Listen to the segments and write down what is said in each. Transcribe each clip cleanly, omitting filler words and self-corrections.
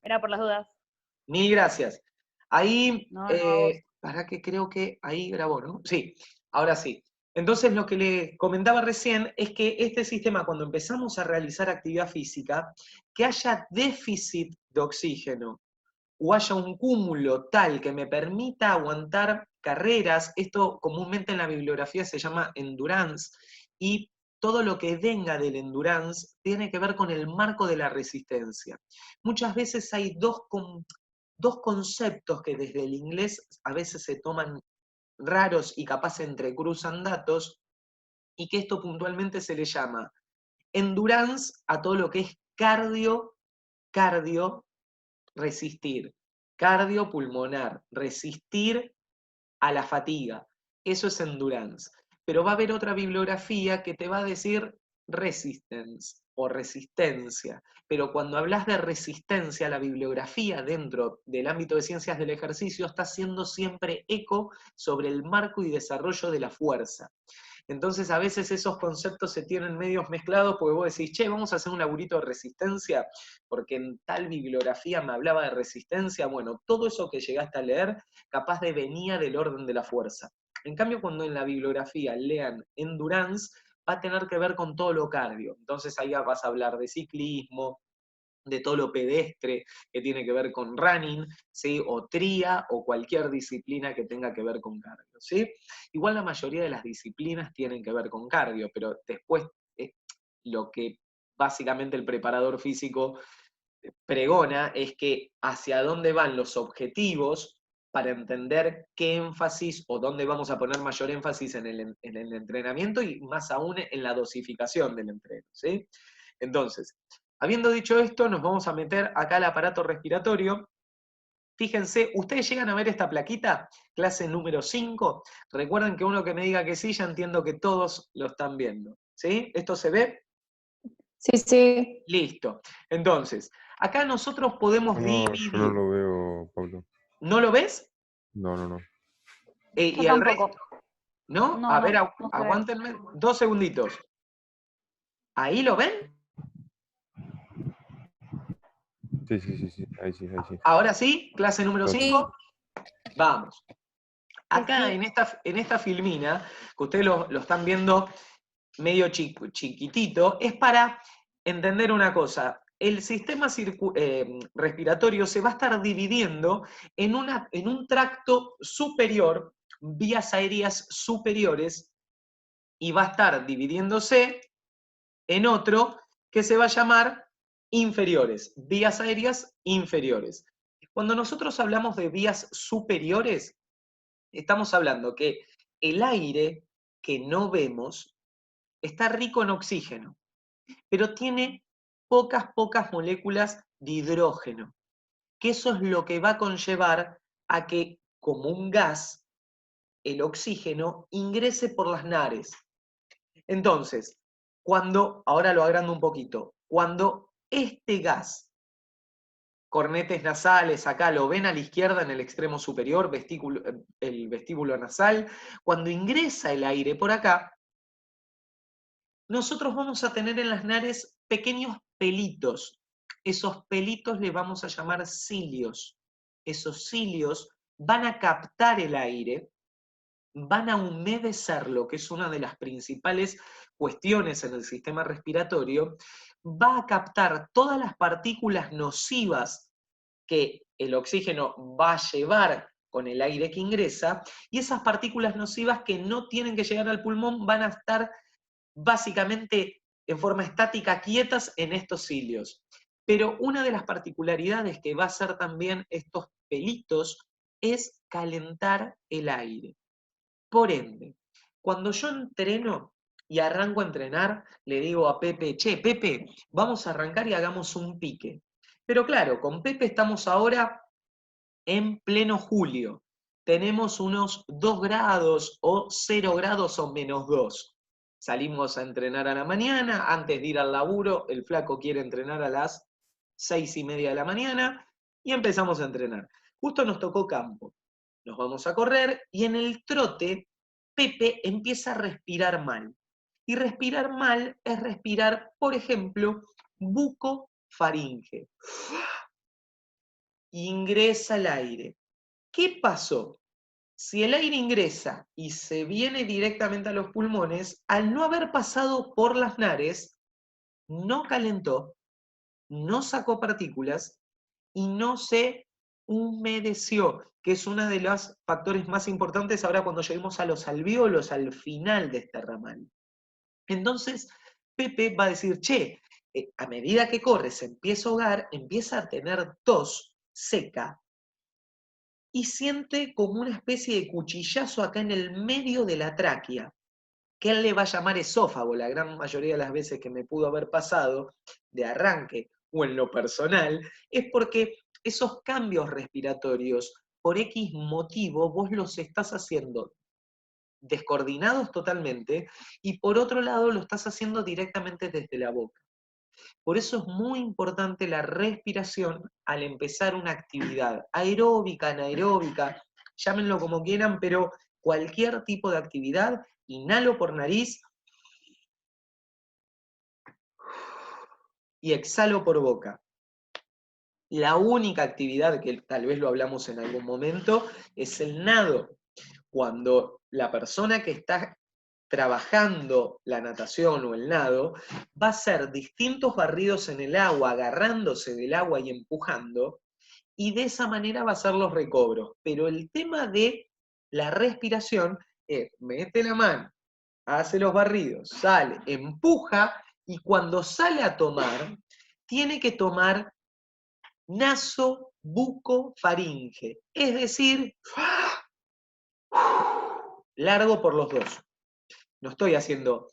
Era por las dudas. Mil gracias. Ahí, No, no, a vos. para que creo que ahí grabó, ¿no? Sí, ahora sí. Entonces, lo que le comentaba recién es que este sistema, cuando empezamos a realizar actividad física, que haya déficit de oxígeno o haya un cúmulo tal que me permita aguantar carreras, esto comúnmente en la bibliografía se llama endurance, y todo lo que venga del endurance tiene que ver con el marco de la resistencia. Muchas veces hay dos conceptos que desde el inglés a veces se toman raros y capaz se entrecruzan datos, y que esto puntualmente se le llama endurance a todo lo que es cardio, resistir, cardiopulmonar, resistir a la fatiga. Eso es endurance. Pero va a haber otra bibliografía que te va a decir resistance o resistencia. Pero cuando hablas de resistencia, la bibliografía dentro del ámbito de ciencias del ejercicio está haciendo siempre eco sobre el marco y desarrollo de la fuerza. Entonces a veces esos conceptos se tienen medios mezclados porque vos decís, che, vamos a hacer un laburito de resistencia, porque en tal bibliografía me hablaba de resistencia. Bueno, todo eso que llegaste a leer capaz de venía del orden de la fuerza. En cambio, cuando en la bibliografía lean endurance, va a tener que ver con todo lo cardio. Entonces ahí vas a hablar de ciclismo, de todo lo pedestre que tiene que ver con running, ¿sí? O tría, o cualquier disciplina que tenga que ver con cardio, ¿sí? Igual la mayoría de las disciplinas tienen que ver con cardio, pero después lo que básicamente el preparador físico pregona es que hacia dónde van los objetivos para entender qué énfasis o dónde vamos a poner mayor énfasis en el entrenamiento y más aún en la dosificación del entreno, ¿sí? Entonces, habiendo dicho esto, nos vamos a meter acá al aparato respiratorio. Fíjense, ¿ustedes llegan a ver esta plaquita? Clase número 5. Recuerden que uno que me diga que sí, ya entiendo que todos lo están viendo. ¿Sí? ¿Esto se ve? Sí, sí. Listo. Entonces, acá nosotros podemos No, yo no dividir. lo veo, Pablo. ¿No lo ves? No, no, no. Yo ¿Y el resto? tampoco. ¿No? No, A ver, no, no se ve. aguántenme 2 segunditos. ¿Ahí lo ven? Sí, sí, sí, sí. Ahí sí, ahí sí. Ahora sí, clase número Ahora sí. 5. Sí, Vamos. sí, Acá sí. en esta filmina, que ustedes lo están viendo medio chiquitito, es para entender una cosa. El sistema respiratorio se va a estar dividiendo en un tracto superior, vías aéreas superiores, y va a estar dividiéndose en otro que se va a llamar inferiores, vías aéreas inferiores. Cuando nosotros hablamos de vías superiores, estamos hablando que el aire que no vemos está rico en oxígeno, pero tiene pocas moléculas de hidrógeno, que eso es lo que va a conllevar a que, como un gas, el oxígeno ingrese por las nares. Entonces, ahora lo agrando un poquito, cuando este gas, cornetes nasales, acá lo ven a la izquierda en el extremo superior, el vestíbulo nasal, cuando ingresa el aire por acá, nosotros vamos a tener en las nares pequeños pelitos. Esos pelitos le vamos a llamar cilios. Esos cilios van a captar el aire, van a humedecerlo, que es una de las principales cuestiones en el sistema respiratorio, va a captar todas las partículas nocivas que el oxígeno va a llevar con el aire que ingresa, y esas partículas nocivas que no tienen que llegar al pulmón van a estar básicamente en forma estática quietas en estos cilios. Pero una de las particularidades que va a hacer también estos pelitos es calentar el aire. Por ende, cuando yo entreno y arranco a entrenar, le digo a Pepe, che, Pepe, vamos a arrancar y hagamos un pique. Pero claro, con Pepe estamos ahora en pleno julio. Tenemos unos 2 grados o 0 grados o -2. Salimos a entrenar a la mañana, antes de ir al laburo, el flaco quiere entrenar a las 6:30 de la mañana y empezamos a entrenar. Justo nos tocó campo. Nos vamos a correr y en el trote Pepe empieza a respirar mal. Y respirar mal es respirar, por ejemplo, bucofaringe. ingresa el aire. ¿Qué pasó? Si el aire ingresa y se viene directamente a los pulmones, al no haber pasado por las nares, no calentó, no sacó partículas y no se humedeció, que es uno de los factores más importantes ahora cuando lleguemos a los alvéolos al final de este ramal. Entonces, Pepe va a decir, che, a medida que corre se empieza a ahogar, empieza a tener tos seca y siente como una especie de cuchillazo acá en el medio de la tráquea, que él le va a llamar esófago, la gran mayoría de las veces que me pudo haber pasado de arranque o en lo personal, es porque esos cambios respiratorios, por X motivo, vos los estás haciendo descoordinados totalmente y por otro lado lo estás haciendo directamente desde la boca. Por eso es muy importante la respiración al empezar una actividad aeróbica, anaeróbica, llámenlo como quieran, pero cualquier tipo de actividad, inhalo por nariz y exhalo por boca. La única actividad, que tal vez lo hablamos en algún momento, es el nado. Cuando la persona que está trabajando la natación o el nado va a hacer distintos barridos en el agua, agarrándose del agua y empujando, y de esa manera va a hacer los recobros. Pero el tema de la respiración es, mete la mano, hace los barridos, sale, empuja, y cuando sale a tomar, tiene que tomar naso, buco, faringe. Es decir, largo por los dos. No estoy haciendo...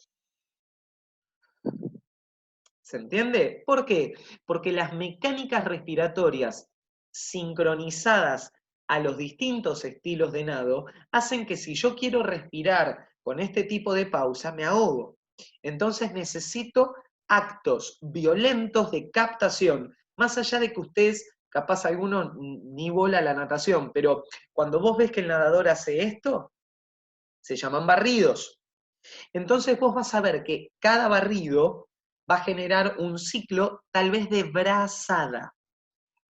¿Se entiende? ¿Por qué? Porque las mecánicas respiratorias sincronizadas a los distintos estilos de nado hacen que si yo quiero respirar con este tipo de pausa, me ahogo. Entonces necesito actos violentos de captación, más allá de que ustedes, capaz alguno ni bola la natación, pero cuando vos ves que el nadador hace esto, se llaman barridos. Entonces vos vas a ver que cada barrido va a generar un ciclo tal vez de brazada.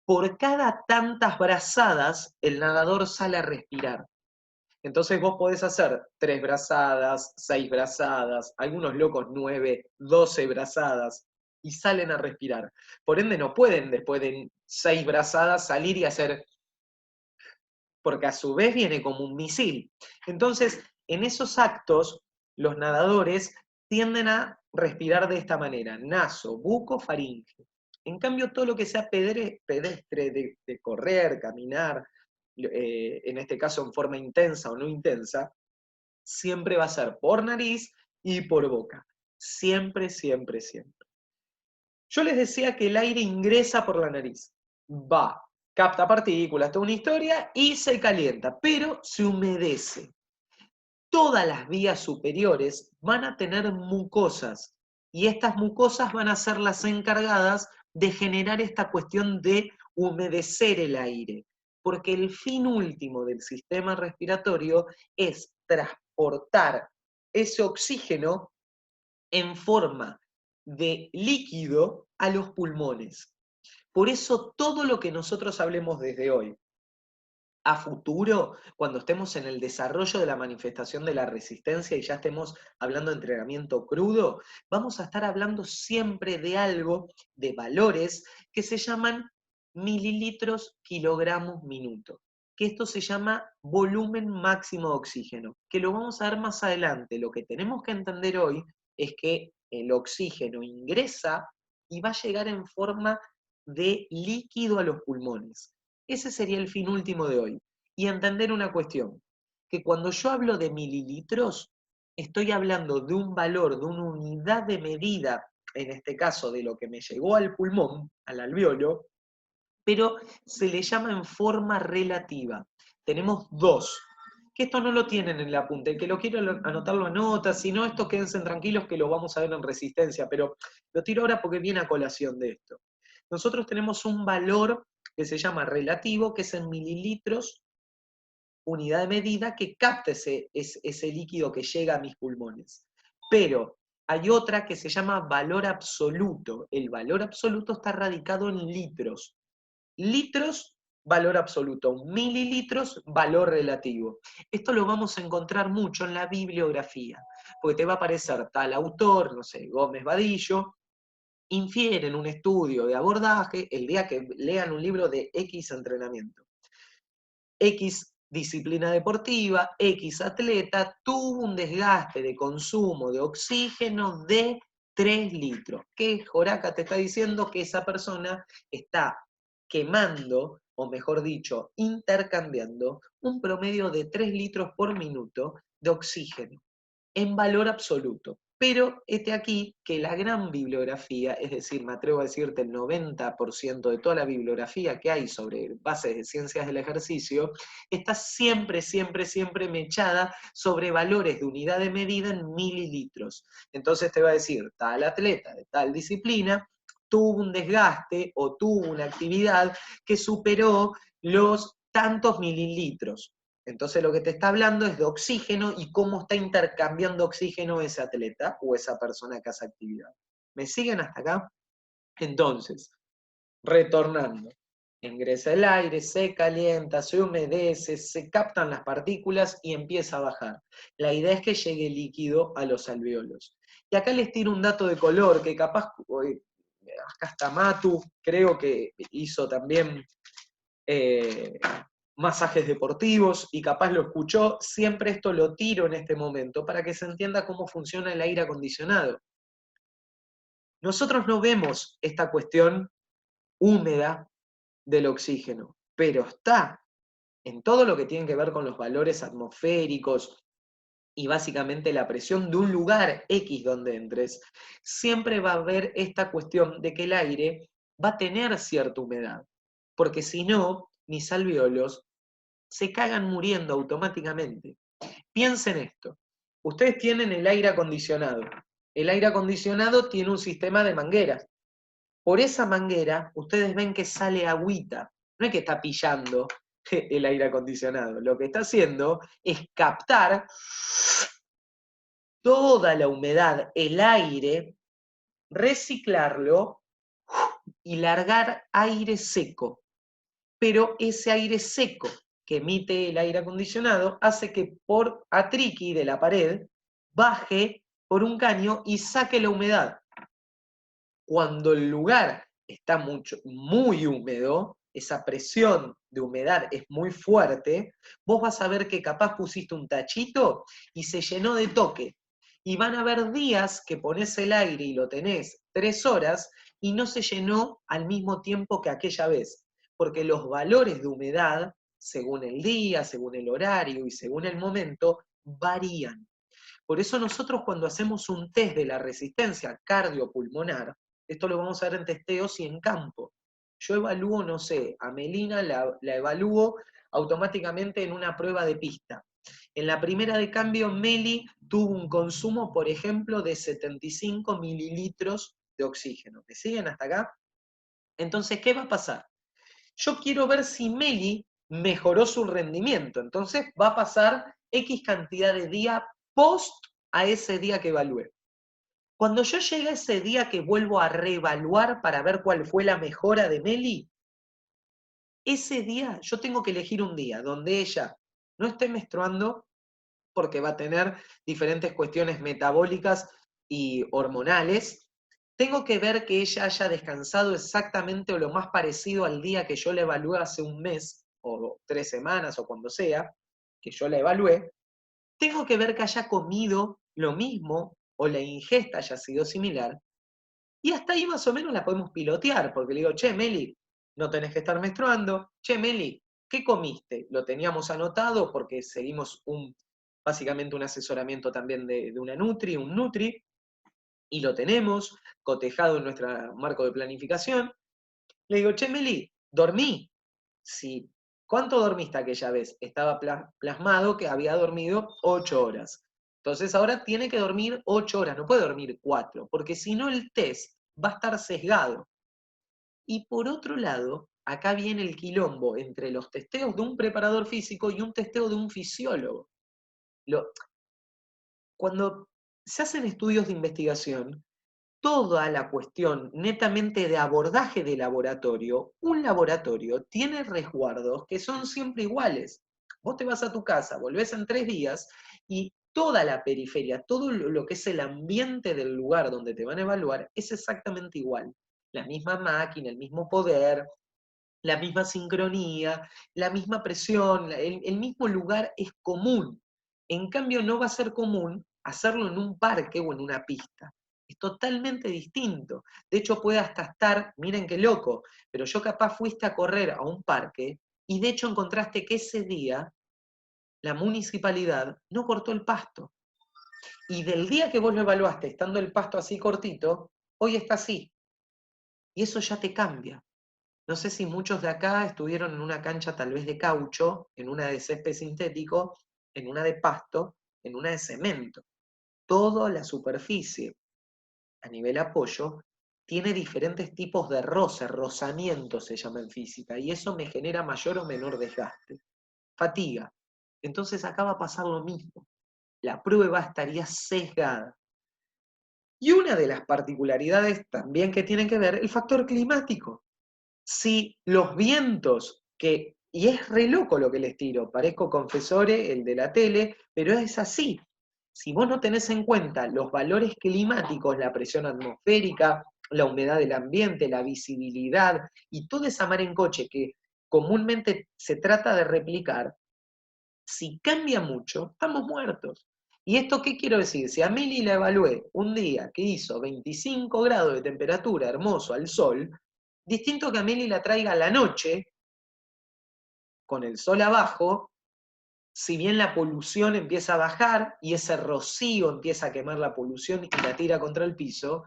Por cada tantas brazadas, el nadador sale a respirar. Entonces vos podés hacer 3 brazadas, 6 brazadas, algunos locos 9, 12 brazadas, y salen a respirar. Por ende no pueden después de 6 brazadas salir y hacer, porque a su vez viene como un misil. Entonces, en esos actos, los nadadores tienden a respirar de esta manera, naso, buco, faringe. En cambio, todo lo que sea pedestre de correr, caminar, en este caso en forma intensa o no intensa, siempre va a ser por nariz y por boca. Siempre, siempre, siempre. Yo les decía que el aire ingresa por la nariz. Va, capta partículas, toda una historia y se calienta, pero se humedece. Todas las vías superiores van a tener mucosas y estas mucosas van a ser las encargadas de generar esta cuestión de humedecer el aire, porque el fin último del sistema respiratorio es transportar ese oxígeno en forma de líquido a los pulmones. Por eso todo lo que nosotros hablemos desde hoy a futuro, cuando estemos en el desarrollo de la manifestación de la resistencia y ya estemos hablando de entrenamiento crudo, vamos a estar hablando siempre de algo, de valores que se llaman mililitros, kilogramos, minuto. Que esto se llama volumen máximo de oxígeno, que lo vamos a ver más adelante. Lo que tenemos que entender hoy es que el oxígeno ingresa y va a llegar en forma de líquido a los pulmones. Ese sería el fin último de hoy. Y entender una cuestión, que cuando yo hablo de mililitros, estoy hablando de un valor, de una unidad de medida, en este caso de lo que me llegó al pulmón, al alvéolo, pero se le llama en forma relativa. Tenemos dos, que esto no lo tienen en el apunte, el que lo quiero anotar lo anota, si no, estos quédense tranquilos que lo vamos a ver en resistencia, pero lo tiro ahora porque viene a colación de esto. Nosotros tenemos un valor que se llama relativo, que es en mililitros, unidad de medida, que capta ese líquido que llega a mis pulmones. Pero hay otra que se llama valor absoluto. El valor absoluto está radicado en litros. Litros valor absoluto. Mililitros, valor relativo. Esto lo vamos a encontrar mucho en la bibliografía, porque te va a aparecer tal autor, no sé, Gómez Vadillo, infiere en un estudio de abordaje el día que lean un libro de X entrenamiento. X disciplina deportiva, X atleta, tuvo un desgaste de consumo de oxígeno de 3 litros. ¿Qué Joraca te está diciendo? Que esa persona está quemando, o mejor dicho, intercambiando un promedio de 3 litros por minuto de oxígeno en valor absoluto. Pero este aquí que la gran bibliografía, es decir, me atrevo a decirte el 90% de toda la bibliografía que hay sobre bases de ciencias del ejercicio, está siempre, siempre, siempre mechada sobre valores de unidad de medida en mililitros. Entonces te va a decir, tal atleta de tal disciplina tuvo un desgaste o tuvo una actividad que superó los tantos mililitros. Entonces lo que te está hablando es de oxígeno y cómo está intercambiando oxígeno ese atleta o esa persona que hace actividad. ¿Me siguen hasta acá? Entonces, retornando. Ingresa el aire, se calienta, se humedece, se captan las partículas y empieza a bajar. La idea es que llegue líquido a los alvéolos. Y acá les tiro un dato de color que capaz, acá está Matu, creo que hizo también masajes deportivos y capaz lo escuchó, siempre esto lo tiro en este momento para que se entienda cómo funciona el aire acondicionado. Nosotros no vemos esta cuestión húmeda del oxígeno, pero está en todo lo que tiene que ver con los valores atmosféricos y básicamente la presión de un lugar X donde entres, siempre va a haber esta cuestión de que el aire va a tener cierta humedad, porque si no, mis alvéolos se cagan muriendo automáticamente. Piensen esto. Ustedes tienen el aire acondicionado. El aire acondicionado tiene un sistema de mangueras. Por esa manguera, ustedes ven que sale agüita. No es que está pillando el aire acondicionado. Lo que está haciendo es captar toda la humedad, el aire, reciclarlo y largar aire seco. Pero ese aire seco que emite el aire acondicionado hace que por atriqui de la pared baje por un caño y saque la humedad. Cuando el lugar está muy húmedo, esa presión de humedad es muy fuerte, vos vas a ver que capaz pusiste un tachito y se llenó de toque. Y van a haber días que pones el aire y lo tenés 3 horas y no se llenó al mismo tiempo que aquella vez, porque los valores de humedad, según el día, según el horario y según el momento, varían. Por eso nosotros cuando hacemos un test de la resistencia cardiopulmonar, esto lo vamos a ver en testeos y en campo. Yo evalúo, no sé, a Melina la evalúo automáticamente en una prueba de pista. En la primera de cambio, Meli tuvo un consumo, por ejemplo, de 75 mililitros de oxígeno. ¿Me siguen hasta acá? Entonces, ¿qué va a pasar? Yo quiero ver si Meli mejoró su rendimiento. Entonces, va a pasar X cantidad de día post a ese día que evalué. Cuando yo llegue a ese día que vuelvo a reevaluar para ver cuál fue la mejora de Meli, ese día yo tengo que elegir un día donde ella no esté menstruando, porque va a tener diferentes cuestiones metabólicas y hormonales. Tengo que ver que ella haya descansado exactamente o lo más parecido al día que yo la evalué hace un mes, o 3 semanas, o cuando sea, que yo la evalué. Tengo que ver que haya comido lo mismo, o la ingesta haya sido similar, y hasta ahí más o menos la podemos pilotear, porque le digo, che, Meli, no tenés que estar menstruando. Che, Meli, ¿qué comiste? Lo teníamos anotado porque seguimos básicamente un asesoramiento también de una Nutri, un Nutri, y lo tenemos cotejado en nuestro marco de planificación. Le digo, che, Meli, ¿dormí? Sí. ¿Cuánto dormiste aquella vez? Estaba plasmado que había dormido 8 horas. Entonces ahora tiene que dormir 8 horas, no puede dormir 4, porque si no el test va a estar sesgado. Y por otro lado, acá viene el quilombo entre los testeos de un preparador físico y un testeo de un fisiólogo. Cuando se hacen estudios de investigación, toda la cuestión netamente de abordaje de laboratorio, un laboratorio tiene resguardos que son siempre iguales. Vos te vas a tu casa, volvés en 3 días y toda la periferia, todo lo que es el ambiente del lugar donde te van a evaluar es exactamente igual. La misma máquina, el mismo poder, la misma sincronía, la misma presión, el mismo lugar es común. En cambio, no va a ser común hacerlo en un parque o en una pista. Es totalmente distinto. De hecho, puede hasta estar, miren qué loco, pero yo capaz fuiste a correr a un parque y de hecho encontraste que ese día la municipalidad no cortó el pasto. Y del día que vos lo evaluaste, estando el pasto así cortito, hoy está así. Y eso ya te cambia. No sé si muchos de acá estuvieron en una cancha tal vez de caucho, en una de césped sintético, en una de pasto, en una de cemento. Toda la superficie a nivel apoyo tiene diferentes tipos de roce, rozamiento se llama en física, y eso me genera mayor o menor desgaste. Fatiga. Entonces acá va a pasar lo mismo. La prueba estaría sesgada. Y una de las particularidades también que tienen que ver, el factor climático. Si los vientos, y es re loco lo que les tiro, parezco confesore, el de la tele, pero es así. Si vos no tenés en cuenta los valores climáticos, la presión atmosférica, la humedad del ambiente, la visibilidad y toda esa mar en coche que comúnmente se trata de replicar, si cambia mucho, estamos muertos. ¿Y esto qué quiero decir? Si a Mili la evalué un día que hizo 25 grados de temperatura, hermoso, al sol, distinto que a Mili la traiga a la noche, con el sol abajo, si bien la polución empieza a bajar y ese rocío empieza a quemar la polución y la tira contra el piso,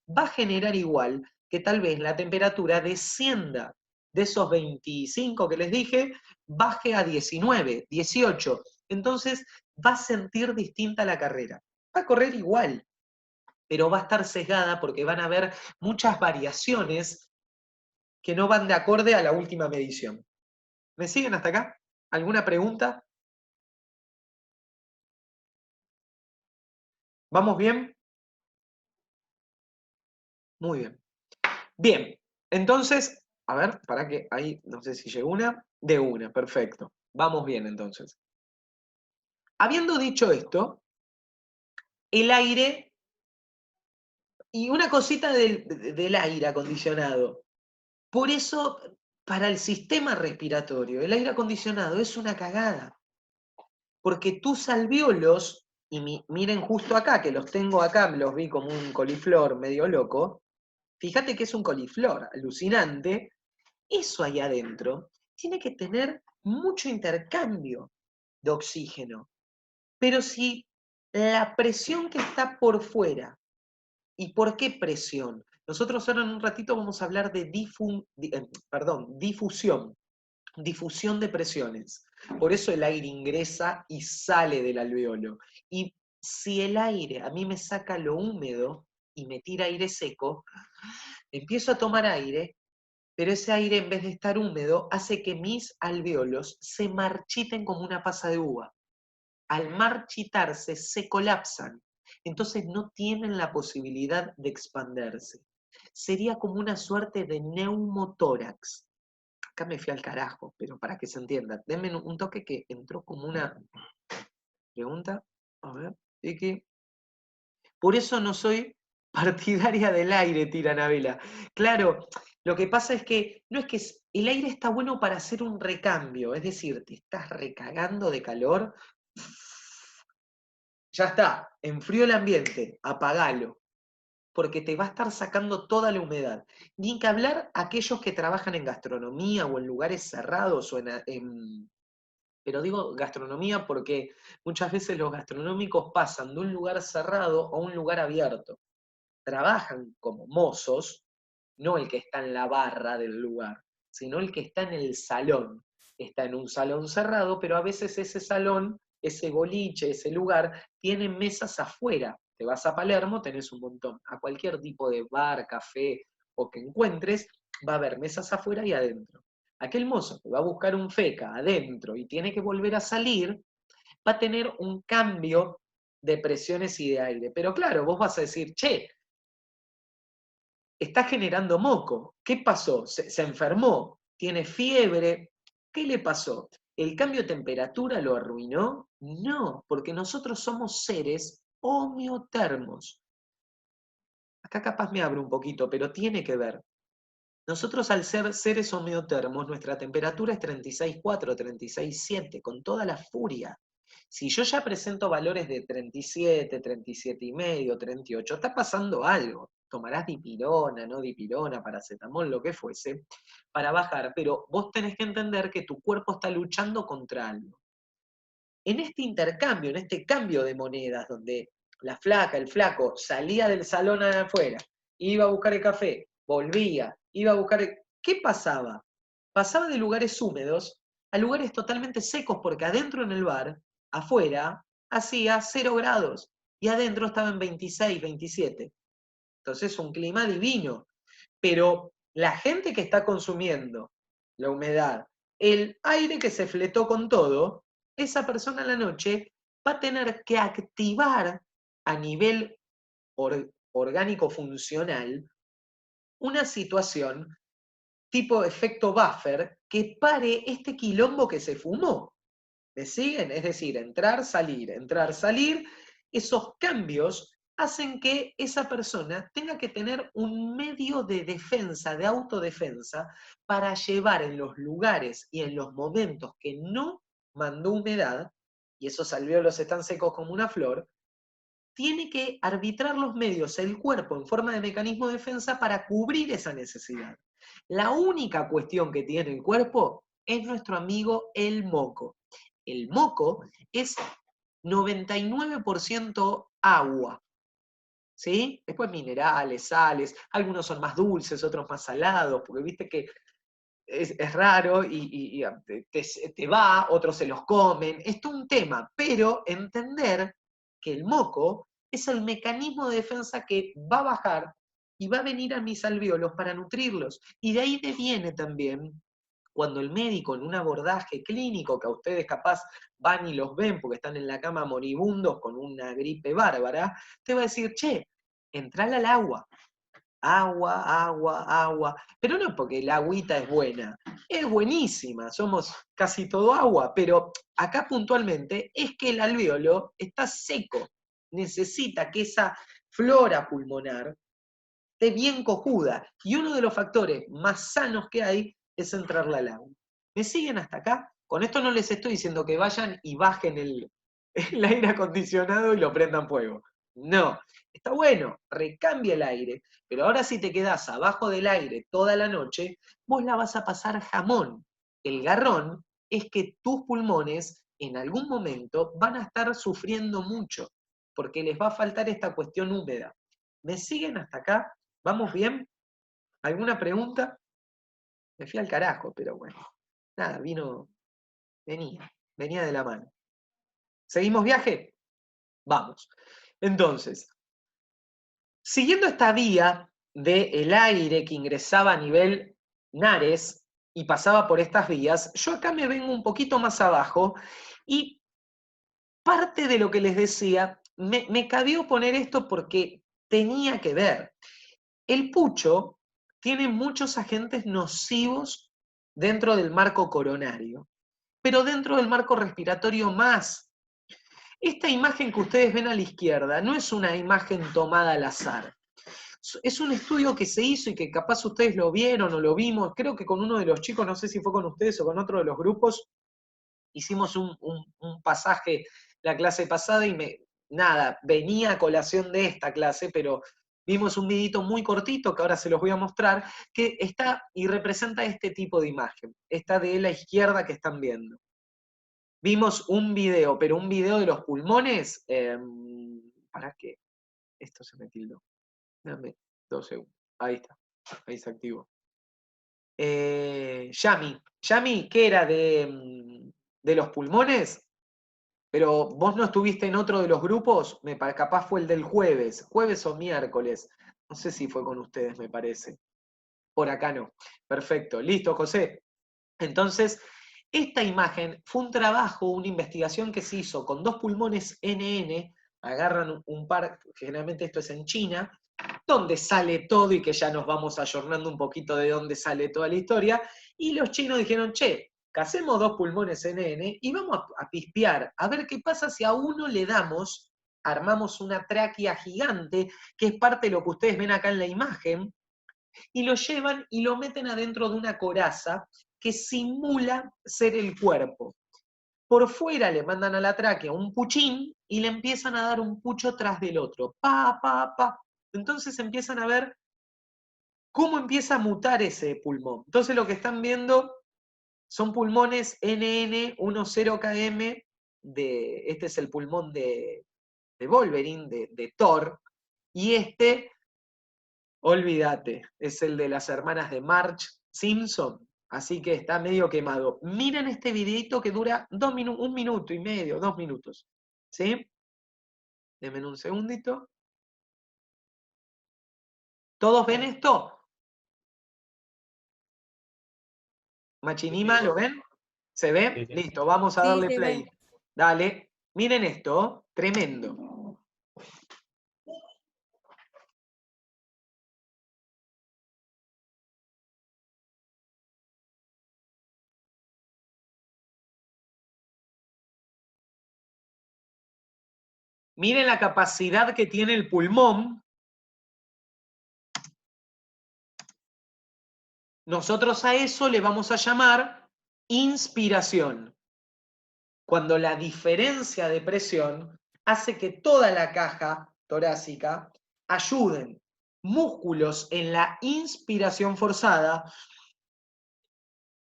va a generar igual que tal vez la temperatura descienda de esos 25 que les dije, baje a 19, 18. Entonces va a sentir distinta la carrera. Va a correr igual, pero va a estar sesgada porque van a haber muchas variaciones que no van de acorde a la última medición. ¿Me siguen hasta acá? ¿Alguna pregunta? ¿Vamos bien? Muy bien. Bien, entonces, a ver, para que ahí, no sé si llegó una, de una, perfecto. Vamos bien entonces. Habiendo dicho esto, el aire, y una cosita del aire acondicionado. Por eso, para el sistema respiratorio, el aire acondicionado es una cagada. Porque tus alvéolos, y miren justo acá, que los tengo acá, los vi como un coliflor medio loco, fíjate que es un coliflor alucinante, eso ahí adentro tiene que tener mucho intercambio de oxígeno. Pero si la presión que está por fuera, ¿y por qué presión? Nosotros ahora en un ratito vamos a hablar de difusión, difusión de presiones. Por eso el aire ingresa y sale del alveolo. Y si el aire a mí me saca lo húmedo y me tira aire seco, empiezo a tomar aire, pero ese aire en vez de estar húmedo hace que mis alvéolos se marchiten como una pasa de uva. Al marchitarse se colapsan, entonces no tienen la posibilidad de expandirse. Sería como una suerte de neumotórax. Acá me fui al carajo, pero para que se entienda, denme un toque que entró como una pregunta. A ver, Vicky. Por eso no soy partidaria del aire, tira Anabela. Claro, lo que pasa es que no es que el aire está bueno para hacer un recambio, es decir, te estás recagando de calor, ya está, enfrió el ambiente, apagalo, porque te va a estar sacando toda la humedad. Ni que hablar aquellos que trabajan en gastronomía o en lugares cerrados o pero digo gastronomía porque muchas veces los gastronómicos pasan de un lugar cerrado a un lugar abierto. Trabajan como mozos, no el que está en la barra del lugar, sino el que está en el salón. Está en un salón cerrado, pero a veces ese salón, ese boliche, ese lugar, tiene mesas afuera. Te vas a Palermo, tenés un montón. A cualquier tipo de bar, café o que encuentres, va a haber mesas afuera y adentro. Aquel mozo que va a buscar un feca adentro y tiene que volver a salir, va a tener un cambio de presiones y de aire. Pero claro, vos vas a decir, che, está generando moco. ¿Qué pasó? Se enfermó, tiene fiebre. ¿Qué le pasó? ¿El cambio de temperatura lo arruinó? No, porque nosotros somos seres homeotermos. Acá capaz me abro un poquito, pero tiene que ver. Nosotros al ser seres homeotermos, nuestra temperatura es 36,4, 36,7, con toda la furia. Si yo ya presento valores de 37, 37,5, 38, está pasando algo. Tomarás dipirona, no dipirona, paracetamol, lo que fuese, para bajar, pero vos tenés que entender que tu cuerpo está luchando contra algo. En este intercambio, en este cambio de monedas, donde la flaca, el flaco, salía del salón afuera, iba a buscar el café, volvía, iba a buscar ¿Qué pasaba? Pasaba de lugares húmedos a lugares totalmente secos, porque adentro en el bar, afuera, hacía 0 grados, y adentro estaba en 26, 27. Entonces un clima divino. Pero la gente que está consumiendo la humedad, el aire que se fletó con todo, esa persona a la noche va a tener que activar a nivel orgánico funcional una situación tipo efecto buffer que pare este quilombo que se fumó. ¿Me siguen? Es decir, entrar, salir. Esos cambios hacen que esa persona tenga que tener un medio de defensa, de autodefensa, para llevar en los lugares y en los momentos que no mandó humedad, y esos alvéolos están secos como una flor, tiene que arbitrar los medios, el cuerpo, en forma de mecanismo de defensa para cubrir esa necesidad. La única cuestión que tiene el cuerpo es nuestro amigo el moco. El moco es 99% agua, ¿sí? Después minerales, sales, algunos son más dulces, otros más salados, porque viste que es raro y te va, otros se los comen, es todo un tema, pero entender que el moco es el mecanismo de defensa que va a bajar y va a venir a mis alvéolos para nutrirlos. Y de ahí viene también cuando el médico en un abordaje clínico, que a ustedes capaz van y los ven porque están en la cama moribundos con una gripe bárbara, te va a decir, che, entrale al agua. Agua, agua, agua. Pero no porque la agüita es buena, es buenísima, somos casi todo agua, pero acá puntualmente es que el alvéolo está seco, necesita que esa flora pulmonar esté bien cojuda. Y uno de los factores más sanos que hay es entrarle al agua. ¿Me siguen hasta acá? Con esto no les estoy diciendo que vayan y bajen el aire acondicionado y lo prendan fuego. No, está bueno, recambia el aire, pero ahora si te quedás abajo del aire toda la noche, vos la vas a pasar jamón. El garrón es que tus pulmones en algún momento van a estar sufriendo mucho, porque les va a faltar esta cuestión húmeda. ¿Me siguen hasta acá? ¿Vamos bien? ¿Alguna pregunta? Me fui al carajo, pero bueno. Nada, venía de la mano. ¿Seguimos viaje? Vamos. Entonces, siguiendo esta vía del aire que ingresaba a nivel nares y pasaba por estas vías, yo acá me vengo un poquito más abajo y parte de lo que les decía, me cabió poner esto porque tenía que ver. El pucho tiene muchos agentes nocivos dentro del marco coronario, pero dentro del marco respiratorio más. Esta imagen que ustedes ven a la izquierda no es una imagen tomada al azar. Es un estudio que se hizo y que capaz ustedes lo vieron o lo vimos, creo que con uno de los chicos, no sé si fue con ustedes o con otro de los grupos, hicimos un pasaje la clase pasada y nada, venía a colación de esta clase, pero vimos un videito muy cortito que ahora se los voy a mostrar, que está y representa este tipo de imagen, esta de la izquierda que están viendo. Vimos un video, pero un video de los pulmones, ¿para qué? Esto se me tildó. Dame 2 segundos. Ahí está, ahí se activó. Yami, ¿qué era de los pulmones? Pero vos no estuviste en otro de los grupos, capaz fue el del jueves o miércoles. No sé si fue con ustedes, me parece. Por acá no. Perfecto, listo, José. Entonces, esta imagen fue un trabajo, una investigación que se hizo con 2 pulmones NN, agarran un par, generalmente esto es en China, donde sale todo y que ya nos vamos ayornando un poquito de dónde sale toda la historia. Y los chinos dijeron, che, casemos 2 pulmones NN y vamos a pispear, a ver qué pasa si a uno le damos, armamos una tráquea gigante, que es parte de lo que ustedes ven acá en la imagen, y lo llevan y lo meten adentro de una coraza que simula ser el cuerpo. Por fuera le mandan a la tráquea un puchín y le empiezan a dar un pucho tras del otro. Pa, pa, pa. Entonces empiezan a ver cómo empieza a mutar ese pulmón. Entonces lo que están viendo son pulmones NN10KM, este es el pulmón de Wolverine, de Thor, y este, olvídate, es el de las hermanas de Marge Simpson, así que está medio quemado. Miren este videito que dura 1 minuto y medio, 2 minutos, ¿sí? Denme un segundito. ¿Todos ven esto? Machinima, ¿lo ven? ¿Se ve? Sí, sí. Listo, vamos a Sí, darle se play. ve. Dale, miren esto, tremendo. Miren la capacidad que tiene el pulmón. Nosotros a eso le vamos a llamar inspiración. Cuando la diferencia de presión hace que toda la caja torácica ayuden músculos en la inspiración forzada,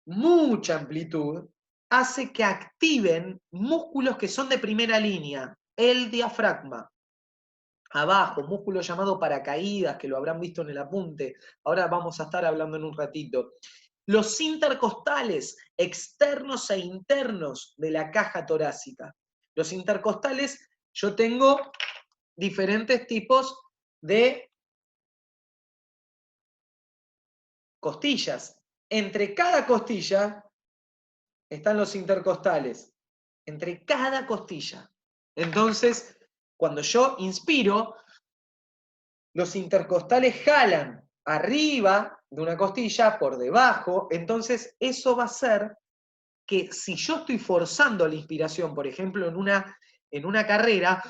mucha amplitud, hace que activen músculos que son de primera línea, el diafragma. Abajo, músculo llamado paracaídas, que lo habrán visto en el apunte. Ahora vamos a estar hablando en un ratito. Los intercostales externos e internos de la caja torácica. Los intercostales, yo tengo diferentes tipos de costillas. Entre cada costilla están los intercostales. Entre cada costilla. Entonces, cuando yo inspiro, los intercostales jalan arriba de una costilla, por debajo, entonces eso va a hacer que si yo estoy forzando la inspiración, por ejemplo, en una carrera,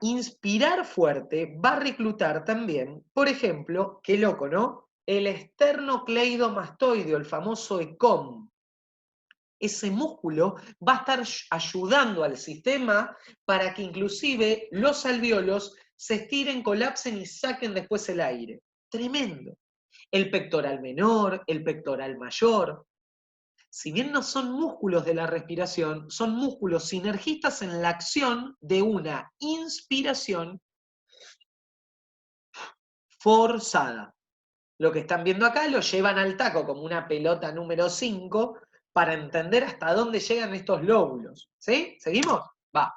inspirar fuerte va a reclutar también, por ejemplo, qué loco, ¿no? El esternocleidomastoideo, el famoso ECOM. Ese músculo va a estar ayudando al sistema para que inclusive los alvéolos se estiren, colapsen y saquen después el aire. Tremendo. El pectoral menor, el pectoral mayor. Si bien no son músculos de la respiración, son músculos sinergistas en la acción de una inspiración forzada. Lo que están viendo acá lo llevan al taco como una pelota número 5 para entender hasta dónde llegan estos lóbulos. ¿Sí? ¿Seguimos? Va.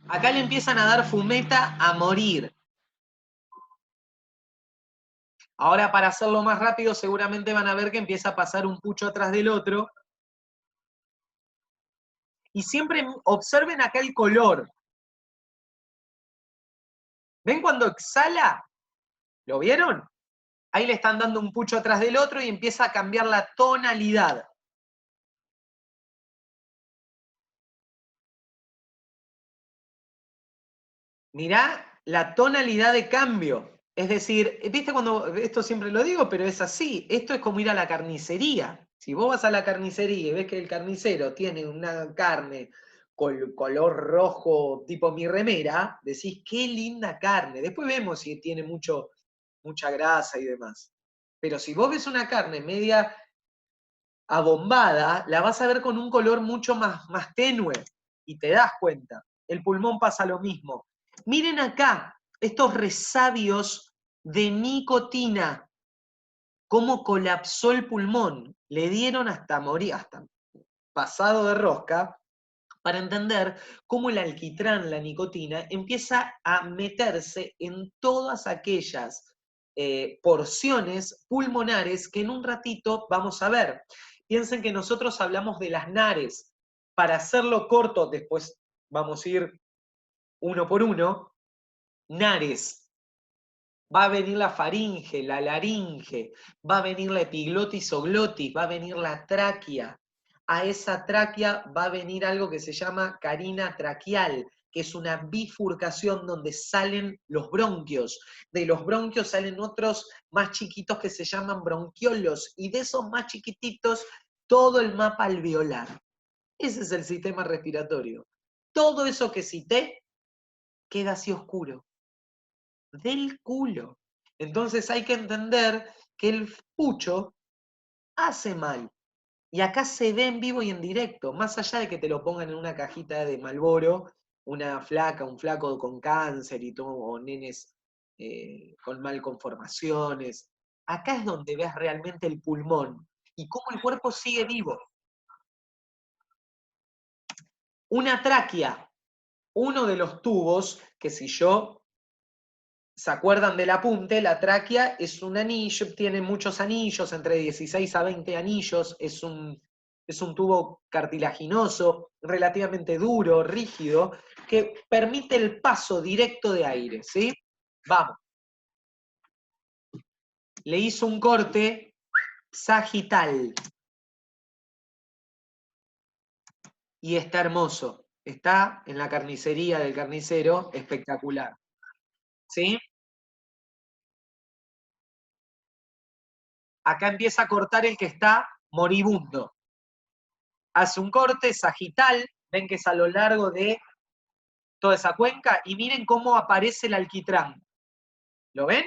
Acá le empiezan a dar fumeta a morir. Ahora, para hacerlo más rápido, seguramente van a ver que empieza a pasar un pucho atrás del otro. Y siempre observen acá el color. ¿Ven cuando exhala? ¿Lo vieron? Ahí le están dando un pucho atrás del otro y empieza a cambiar la tonalidad. Mirá la tonalidad de cambio. Es decir, ¿viste cuando, esto siempre lo digo, pero es así, esto es como ir a la carnicería. Si vos vas a la carnicería y ves que el carnicero tiene una carne con color rojo tipo mi remera, decís, qué linda carne. Después vemos si tiene mucha grasa y demás. Pero si vos ves una carne media abombada, la vas a ver con un color mucho más tenue y te das cuenta. El pulmón pasa lo mismo. Miren acá, estos resabios de nicotina, cómo colapsó el pulmón. Le dieron hasta morir, hasta pasado de rosca, para entender cómo el alquitrán, la nicotina, empieza a meterse en todas aquellas porciones pulmonares que en un ratito vamos a ver. Piensen que nosotros hablamos de las nares. Para hacerlo corto, después vamos a ir uno por uno. Nares. Va a venir la faringe, la laringe, va a venir la epiglotis o glotis, va a venir la tráquea. A esa tráquea va a venir algo que se llama carina traqueal, que es una bifurcación donde salen los bronquios. De los bronquios salen otros más chiquitos que se llaman bronquiolos, y de esos más chiquititos, todo el mapa alveolar. Ese es el sistema respiratorio. Todo eso que cité queda así oscuro. Del culo. Entonces hay que entender que el pucho hace mal. Y acá se ve en vivo y en directo, más allá de que te lo pongan en una cajita de Marlboro, una flaca, un flaco con cáncer y todo, o nenes con malconformaciones. Acá es donde ves realmente el pulmón y cómo el cuerpo sigue vivo. Una tráquea, uno de los tubos que si yo ¿se acuerdan del apunte? La tráquea es un anillo, tiene muchos anillos, entre 16 a 20 anillos, es un tubo cartilaginoso, relativamente duro, rígido, que permite el paso directo de aire, ¿sí? Vamos. Le hizo un corte sagital. Y está hermoso. Está en la carnicería del carnicero, espectacular. ¿Sí? Acá empieza a cortar el que está moribundo. Hace un corte sagital, ven que es a lo largo de toda esa cuenca, y miren cómo aparece el alquitrán. ¿Lo ven?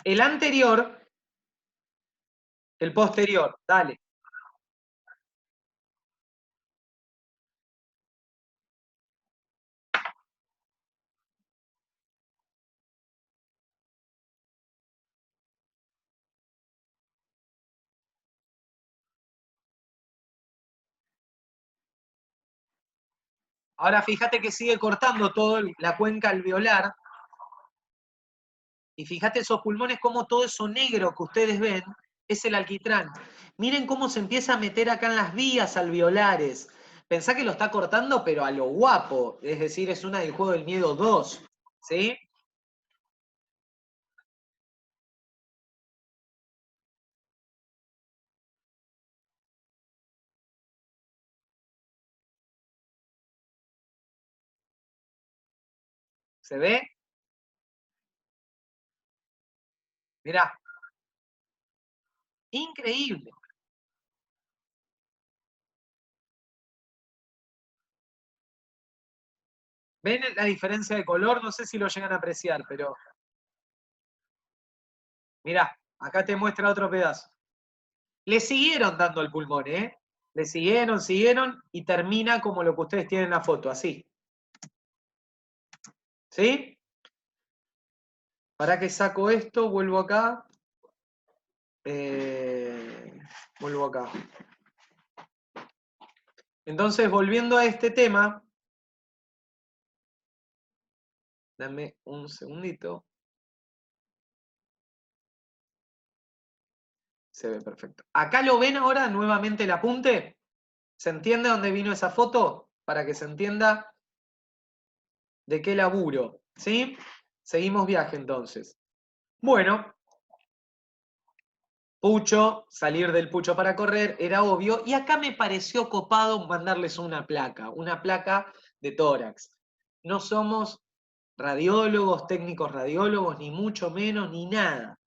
El anterior, el posterior, dale. Ahora fíjate que sigue cortando toda la cuenca alveolar. Y fíjate esos pulmones, como todo eso negro que ustedes ven es el alquitrán. Miren cómo se empieza a meter acá en las vías alveolares. Pensá que lo está cortando, pero a lo guapo. Es decir, es una del juego del miedo 2. ¿Sí? ¿Se ve? Mirá. Increíble. ¿Ven la diferencia de color? No sé si lo llegan a apreciar, pero mirá, acá te muestra otro pedazo. Le siguieron dando el pulmón, ¿eh? Le siguieron y termina como lo que ustedes tienen en la foto, así. ¿Sí? ¿Para qué saco esto? Vuelvo acá. Vuelvo acá. Entonces, volviendo a este tema, dame un segundito. Se ve perfecto. Acá lo ven ahora nuevamente el apunte. ¿Se entiende dónde vino esa foto? Para que se entienda de qué laburo. ¿Sí? Seguimos viaje entonces. Bueno, pucho, salir del pucho para correr, era obvio. Y acá me pareció copado mandarles una placa de tórax. No somos radiólogos, técnicos radiólogos, ni mucho menos, ni nada.